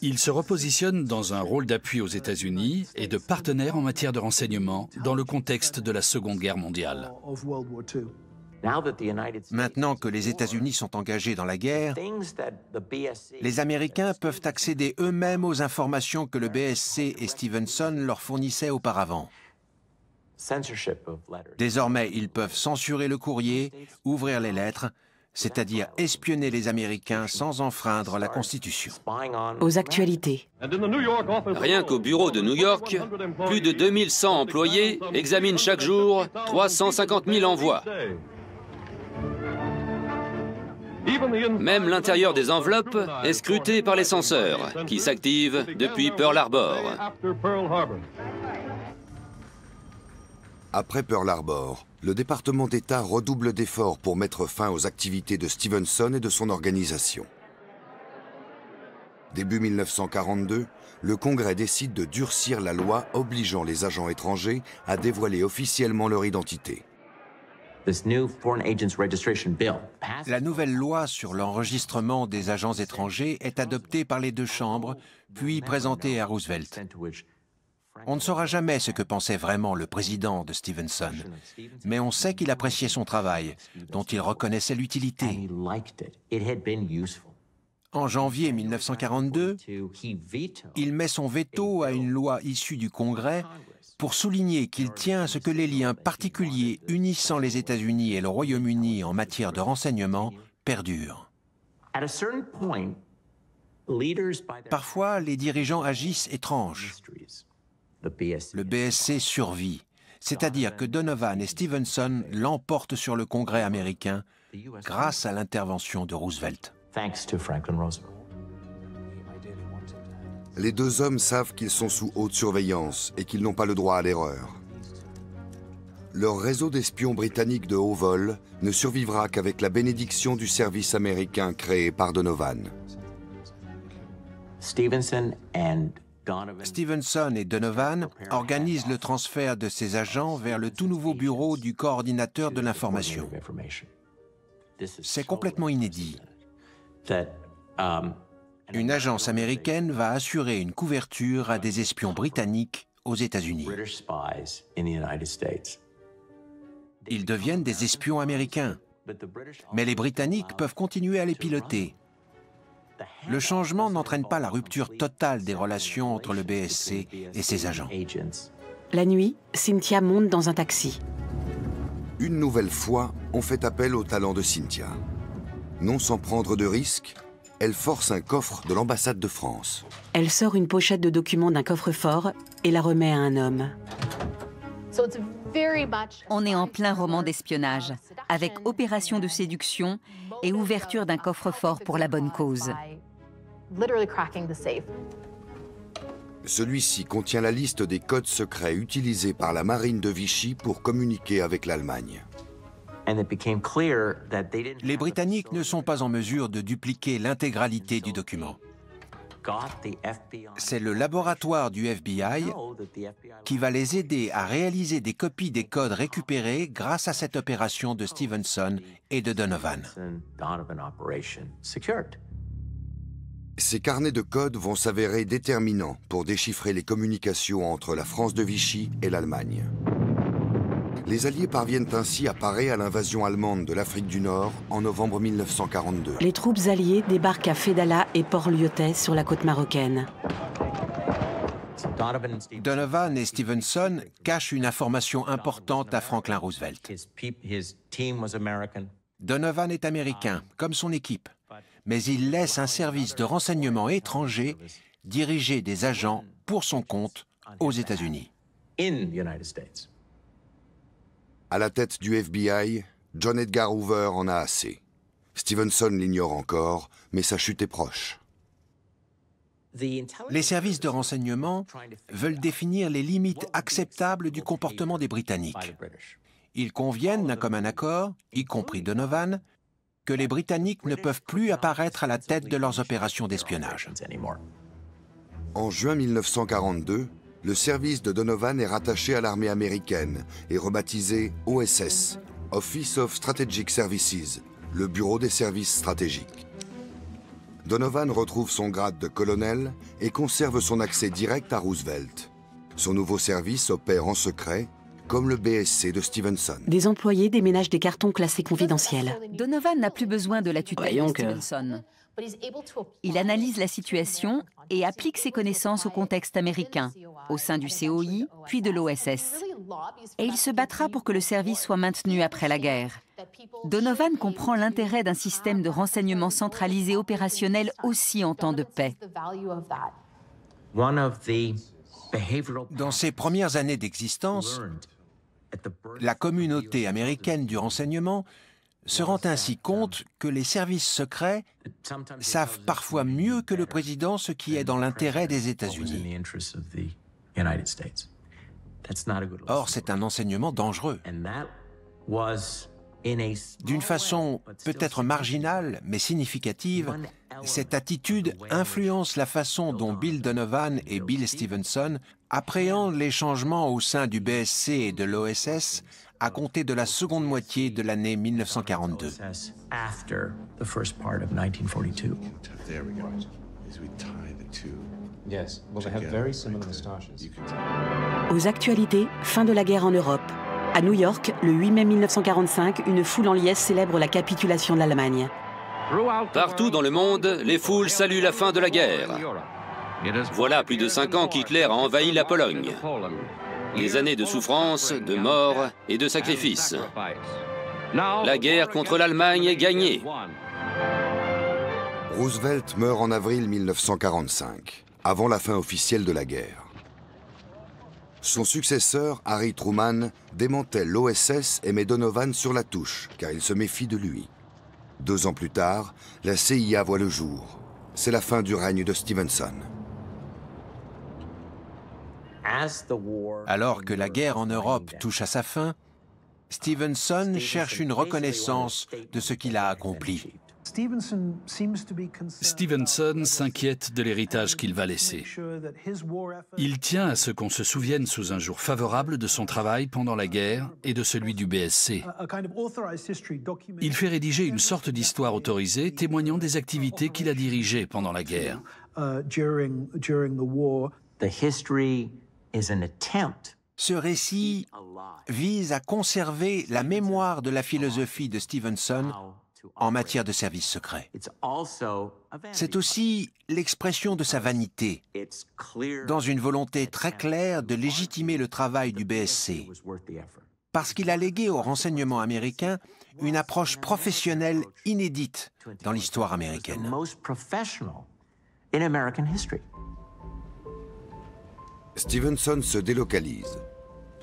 Il se repositionne dans un rôle d'appui aux États-Unis et de partenaire en matière de renseignement dans le contexte de la Seconde Guerre mondiale. Maintenant que les États-Unis sont engagés dans la guerre, les Américains peuvent accéder eux-mêmes aux informations que le BSC et Stevenson leur fournissaient auparavant. Désormais, ils peuvent censurer le courrier, ouvrir les lettres, c'est-à-dire espionner les Américains sans enfreindre la Constitution. Aux actualités. Rien qu'au bureau de New York, plus de 2100 employés examinent chaque jour 350 000 envois. Même l'intérieur des enveloppes est scruté par les censeurs, qui s'activent depuis Pearl Harbor. Après Pearl Harbor, le département d'État redouble d'efforts pour mettre fin aux activités de Stevenson et de son organisation. Début 1942, le Congrès décide de durcir la loi obligeant les agents étrangers à dévoiler officiellement leur identité. La nouvelle loi sur l'enregistrement des agents étrangers est adoptée par les deux chambres, puis présentée à Roosevelt. On ne saura jamais ce que pensait vraiment le président de Stevenson, mais on sait qu'il appréciait son travail, dont il reconnaissait l'utilité. En janvier 1942, il met son veto à une loi issue du Congrès pour souligner qu'il tient à ce que les liens particuliers unissant les États-Unis et le Royaume-Uni en matière de renseignement perdurent. Parfois, les dirigeants agissent étranges. Le BSC survit, c'est-à-dire que Donovan et Stevenson l'emportent sur le Congrès américain grâce à l'intervention de Roosevelt. Les deux hommes savent qu'ils sont sous haute surveillance et qu'ils n'ont pas le droit à l'erreur. Leur réseau d'espions britanniques de haut vol ne survivra qu'avec la bénédiction du service américain créé par Donovan. Stevenson et Donovan organisent le transfert de ces agents vers le tout nouveau bureau du coordinateur de l'information. C'est complètement inédit. Une agence américaine va assurer une couverture à des espions britanniques aux États-Unis. Ils deviennent des espions américains, mais les Britanniques peuvent continuer à les piloter. Le changement n'entraîne pas la rupture totale des relations entre le BSC et ses agents. La nuit, Cynthia monte dans un taxi. Une nouvelle fois, on fait appel au talent de Cynthia. Non sans prendre de risques, elle force un coffre de l'ambassade de France. Elle sort une pochette de documents d'un coffre-fort et la remet à un homme. On est en plein roman d'espionnage, avec opération de séduction et ouverture d'un coffre-fort pour la bonne cause. Celui-ci contient la liste des codes secrets utilisés par la marine de Vichy pour communiquer avec l'Allemagne. Les Britanniques ne sont pas en mesure de dupliquer l'intégralité du document. C'est le laboratoire du FBI qui va les aider à réaliser des copies des codes récupérés grâce à cette opération de Stevenson et de Donovan. Ces carnets de code vont s'avérer déterminants pour déchiffrer les communications entre la France de Vichy et l'Allemagne. Les Alliés parviennent ainsi à parer à l'invasion allemande de l'Afrique du Nord en novembre 1942. Les troupes alliées débarquent à Fedala et Port-Lyotet sur la côte marocaine. Donovan et Stevenson cachent une information importante à Franklin Roosevelt. Donovan est américain, comme son équipe, mais il laisse un service de renseignement étranger diriger des agents pour son compte aux États-Unis. À la tête du FBI, John Edgar Hoover en a assez. Stevenson l'ignore encore, mais sa chute est proche. Les services de renseignement veulent définir les limites acceptables du comportement des Britanniques. Ils conviennent d'un commun accord, y compris Donovan, que les Britanniques ne peuvent plus apparaître à la tête de leurs opérations d'espionnage. En juin 1942, le service de Donovan est rattaché à l'armée américaine et rebaptisé OSS, Office of Strategic Services, le bureau des services stratégiques. Donovan retrouve son grade de colonel et conserve son accès direct à Roosevelt. Son nouveau service opère en secret, comme le BSC de Stevenson. Des employés déménagent des cartons classés confidentiels. Donovan n'a plus besoin de la tutelle de Stevenson. Il analyse la situation et applique ses connaissances au contexte américain, au sein du COI, puis de l'OSS. Et il se battra pour que le service soit maintenu après la guerre. Donovan comprend l'intérêt d'un système de renseignement centralisé opérationnel aussi en temps de paix. Dans ses premières années d'existence, la communauté américaine du renseignement se rend ainsi compte que les services secrets savent parfois mieux que le président ce qui est dans l'intérêt des États-Unis. Or, c'est un enseignement dangereux. D'une façon peut-être marginale, mais significative, cette attitude influence la façon dont Bill Donovan et Bill Stevenson appréhendent les changements au sein du BSC et de l'OSS à compter de la seconde moitié de l'année 1942. Aux actualités, fin de la guerre en Europe. À New York, le 8 mai 1945, une foule en liesse célèbre la capitulation de l'Allemagne. Partout dans le monde, les foules saluent la fin de la guerre. Voilà plus de 5 ans qu'Hitler a envahi la Pologne. Des années de souffrance, de mort et de sacrifices. La guerre contre l'Allemagne est gagnée. Roosevelt meurt en avril 1945, avant la fin officielle de la guerre. Son successeur, Harry Truman, démantèle l'OSS et met Donovan sur la touche, car il se méfie de lui. 2 ans plus tard, la CIA voit le jour. C'est la fin du règne de Stevenson. Alors que la guerre en Europe touche à sa fin, Stevenson cherche une reconnaissance de ce qu'il a accompli. Stevenson s'inquiète de l'héritage qu'il va laisser. Il tient à ce qu'on se souvienne sous un jour favorable de son travail pendant la guerre et de celui du BSC. Il fait rédiger une sorte d'histoire autorisée témoignant des activités qu'il a dirigées pendant la guerre. Ce récit vise à conserver la mémoire de la philosophie de Stevenson en matière de services secrets. C'est aussi l'expression de sa vanité, dans une volonté très claire de légitimer le travail du BSC, parce qu'il a légué au renseignement américain une approche professionnelle inédite dans l'histoire américaine. Stevenson se délocalise.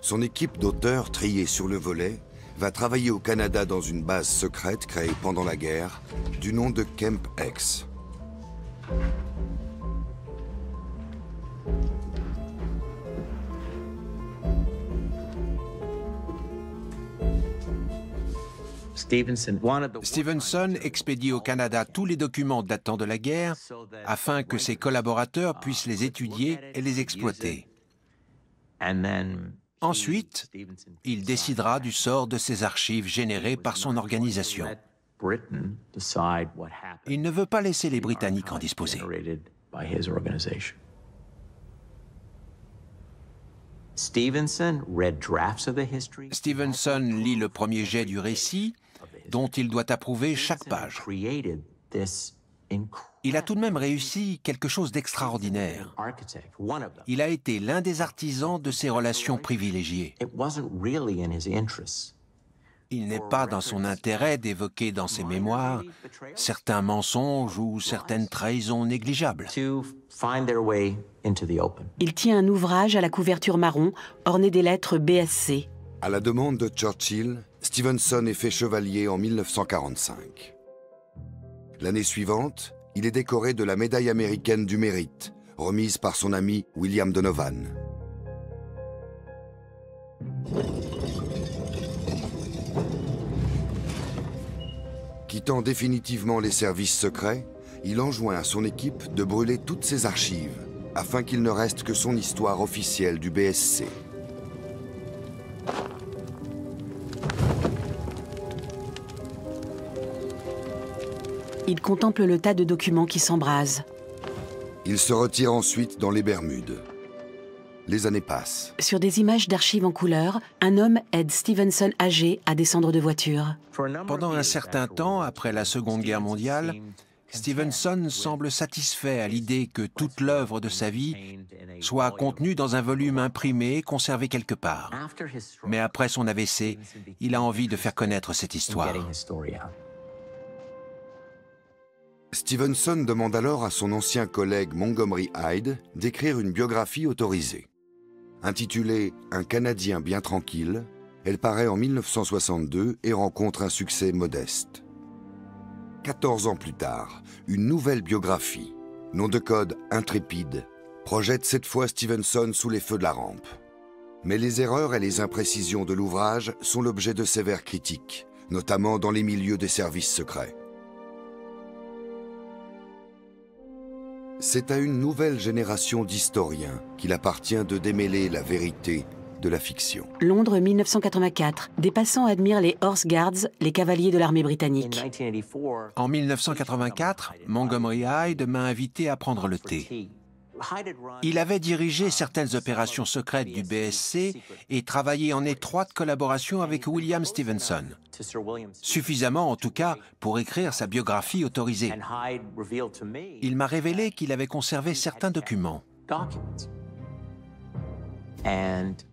Son équipe d'auteurs triés sur le volet va travailler au Canada dans une base secrète créée pendant la guerre, du nom de Camp X. Stevenson expédie au Canada tous les documents datant de la guerre afin que ses collaborateurs puissent les étudier et les exploiter. Ensuite, il décidera du sort de ces archives générées par son organisation. Il ne veut pas laisser les Britanniques en disposer. Stevenson lit le premier jet du récit, dont il doit approuver chaque page. Il a tout de même réussi quelque chose d'extraordinaire. Il a été l'un des artisans de ces relations privilégiées. Il n'est pas dans son intérêt d'évoquer dans ses mémoires certains mensonges ou certaines trahisons négligeables. Il tient un ouvrage à la couverture marron, orné des lettres BSC. À la demande de Churchill, Stevenson est fait chevalier en 1945. L'année suivante, il est décoré de la médaille américaine du mérite, remise par son ami William Donovan. Quittant définitivement les services secrets, il enjoint à son équipe de brûler toutes ses archives, afin qu'il ne reste que son histoire officielle du BSC. Il contemple le tas de documents qui s'embrasent. Il se retire ensuite dans les Bermudes. Les années passent. Sur des images d'archives en couleur, un homme aide Stevenson âgé à descendre de voiture. Pendant un certain temps, après la Seconde Guerre mondiale, Stevenson semble satisfait à l'idée que toute l'œuvre de sa vie soit contenue dans un volume imprimé, conservé quelque part. Mais après son AVC, il a envie de faire connaître cette histoire. Stevenson demande alors à son ancien collègue Montgomery Hyde d'écrire une biographie autorisée. Intitulée « Un Canadien bien tranquille », elle paraît en 1962 et rencontre un succès modeste. 14 ans plus tard, une nouvelle biographie, nom de code Intrépide, projette cette fois Stevenson sous les feux de la rampe. Mais les erreurs et les imprécisions de l'ouvrage sont l'objet de sévères critiques, notamment dans les milieux des services secrets. C'est à une nouvelle génération d'historiens qu'il appartient de démêler la vérité de la fiction. Londres 1984. Des passants admirent les Horse Guards, les cavaliers de l'armée britannique. En 1984, Montgomery Hyde m'a invité à prendre le thé. Il avait dirigé certaines opérations secrètes du BSC et travaillé en étroite collaboration avec William Stevenson. Suffisamment, en tout cas, pour écrire sa biographie autorisée. Il m'a révélé qu'il avait conservé certains documents.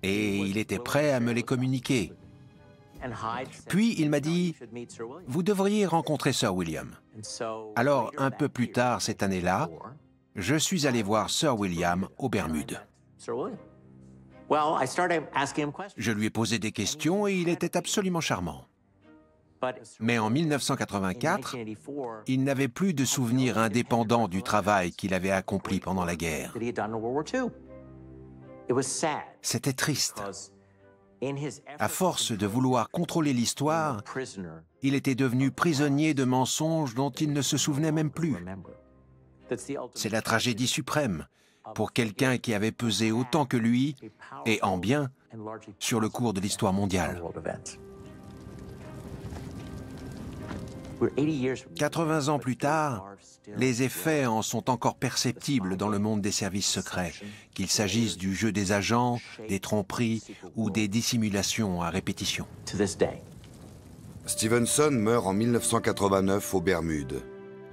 Et il était prêt à me les communiquer. Puis il m'a dit « Vous devriez rencontrer Sir William ». Alors, un peu plus tard cette année-là, je suis allé voir Sir William aux Bermudes. Je lui ai posé des questions et il était absolument charmant. Mais en 1984, il n'avait plus de souvenirs indépendants du travail qu'il avait accompli pendant la guerre. C'était triste. À force de vouloir contrôler l'histoire, il était devenu prisonnier de mensonges dont il ne se souvenait même plus. C'est la tragédie suprême pour quelqu'un qui avait pesé autant que lui, et en bien, sur le cours de l'histoire mondiale. 80 ans plus tard, les effets en sont encore perceptibles dans le monde des services secrets, qu'il s'agisse du jeu des agents, des tromperies ou des dissimulations à répétition. Stevenson meurt en 1989 aux Bermudes,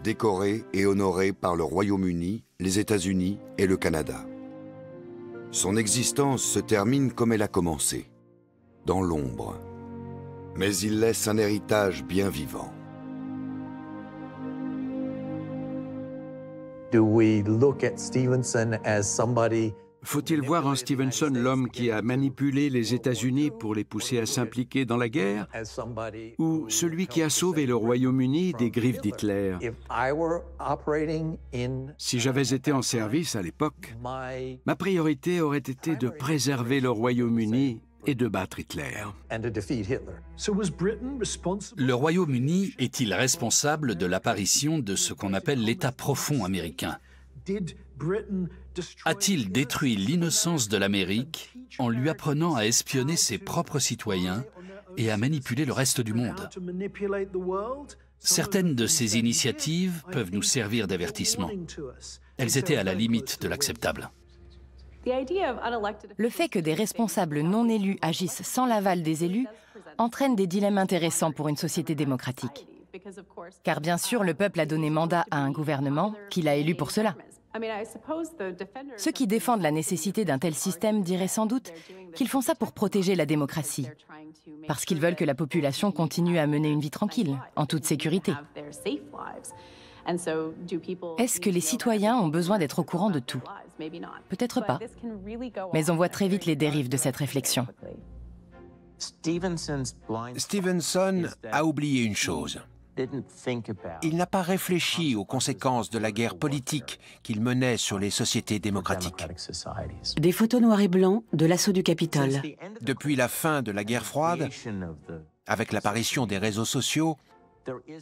décoré et honoré par le Royaume-Uni, les États-Unis et le Canada. Son existence se termine comme elle a commencé, dans l'ombre. Mais il laisse un héritage bien vivant. Faut-il voir en Stevenson l'homme qui a manipulé les États-Unis pour les pousser à s'impliquer dans la guerre, ou celui qui a sauvé le Royaume-Uni des griffes d'Hitler? Si j'avais été en service à l'époque, ma priorité aurait été de préserver le Royaume-Uni et de battre Hitler. Le Royaume-Uni est-il responsable de l'apparition de ce qu'on appelle l'État profond américain? A-t-il détruit l'innocence de l'Amérique en lui apprenant à espionner ses propres citoyens et à manipuler le reste du monde? Certaines de ces initiatives peuvent nous servir d'avertissement. Elles étaient à la limite de l'acceptable. Le fait que des responsables non élus agissent sans l'aval des élus entraîne des dilemmes intéressants pour une société démocratique. Car bien sûr, le peuple a donné mandat à un gouvernement qu'il a élu pour cela. Ceux qui défendent la nécessité d'un tel système diraient sans doute qu'ils font ça pour protéger la démocratie, parce qu'ils veulent que la population continue à mener une vie tranquille, en toute sécurité. Est-ce que les citoyens ont besoin d'être au courant de tout? Peut-être pas. Mais on voit très vite les dérives de cette réflexion. Stevenson a oublié une chose. Il n'a pas réfléchi aux conséquences de la guerre politique qu'il menait sur les sociétés démocratiques. Des photos noir et blanc de l'assaut du Capitole. Depuis la fin de la guerre froide, avec l'apparition des réseaux sociaux,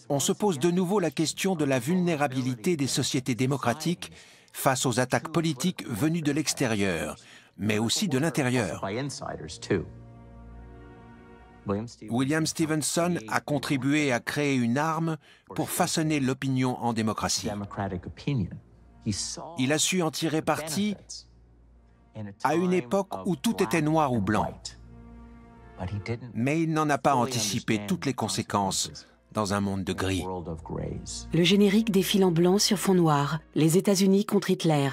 on se pose de nouveau la question de la vulnérabilité des sociétés démocratiques face aux attaques politiques venues de l'extérieur, mais aussi de l'intérieur. William Stevenson a contribué à créer une arme pour façonner l'opinion en démocratie. Il a su en tirer parti à une époque où tout était noir ou blanc. Mais il n'en a pas anticipé toutes les conséquences dans un monde de gris. Le générique défile en blanc sur fond noir. Les États-Unis contre Hitler,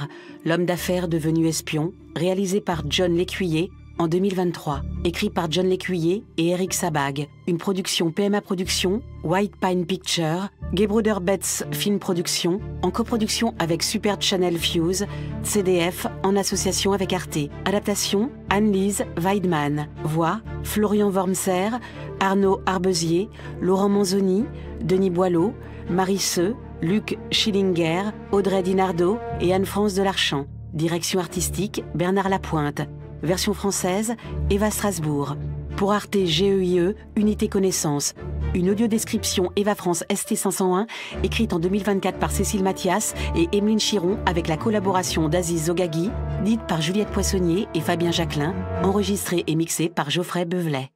l'homme d'affaires devenu espion, réalisé par John L'Écuyer en 2023. Écrit par John L'Écuyer et Eric Sabag. Une production PMA Productions, White Pine Pictures, Gay Brother Betts Film Productions, en coproduction avec Super Channel Fuse, CDF en association avec Arte. Adaptation, Anne-Lise Weidman. Voix, Florian Wormser, Arnaud Arbezier, Laurent Manzoni, Denis Boileau, Marie Seux, Luc Schillinger, Audrey Dinardo et Anne-France Delarchamp. Direction artistique, Bernard Lapointe. Version française, Eva Strasbourg. Pour Arte GEIE, Unité Connaissance. Une audiodescription Eva France ST501, écrite en 2024 par Cécile Mathias et Emeline Chiron avec la collaboration d'Aziz Zogagui, dite par Juliette Poissonnier et Fabien Jacquelin, enregistrée et mixée par Geoffrey Bevelet.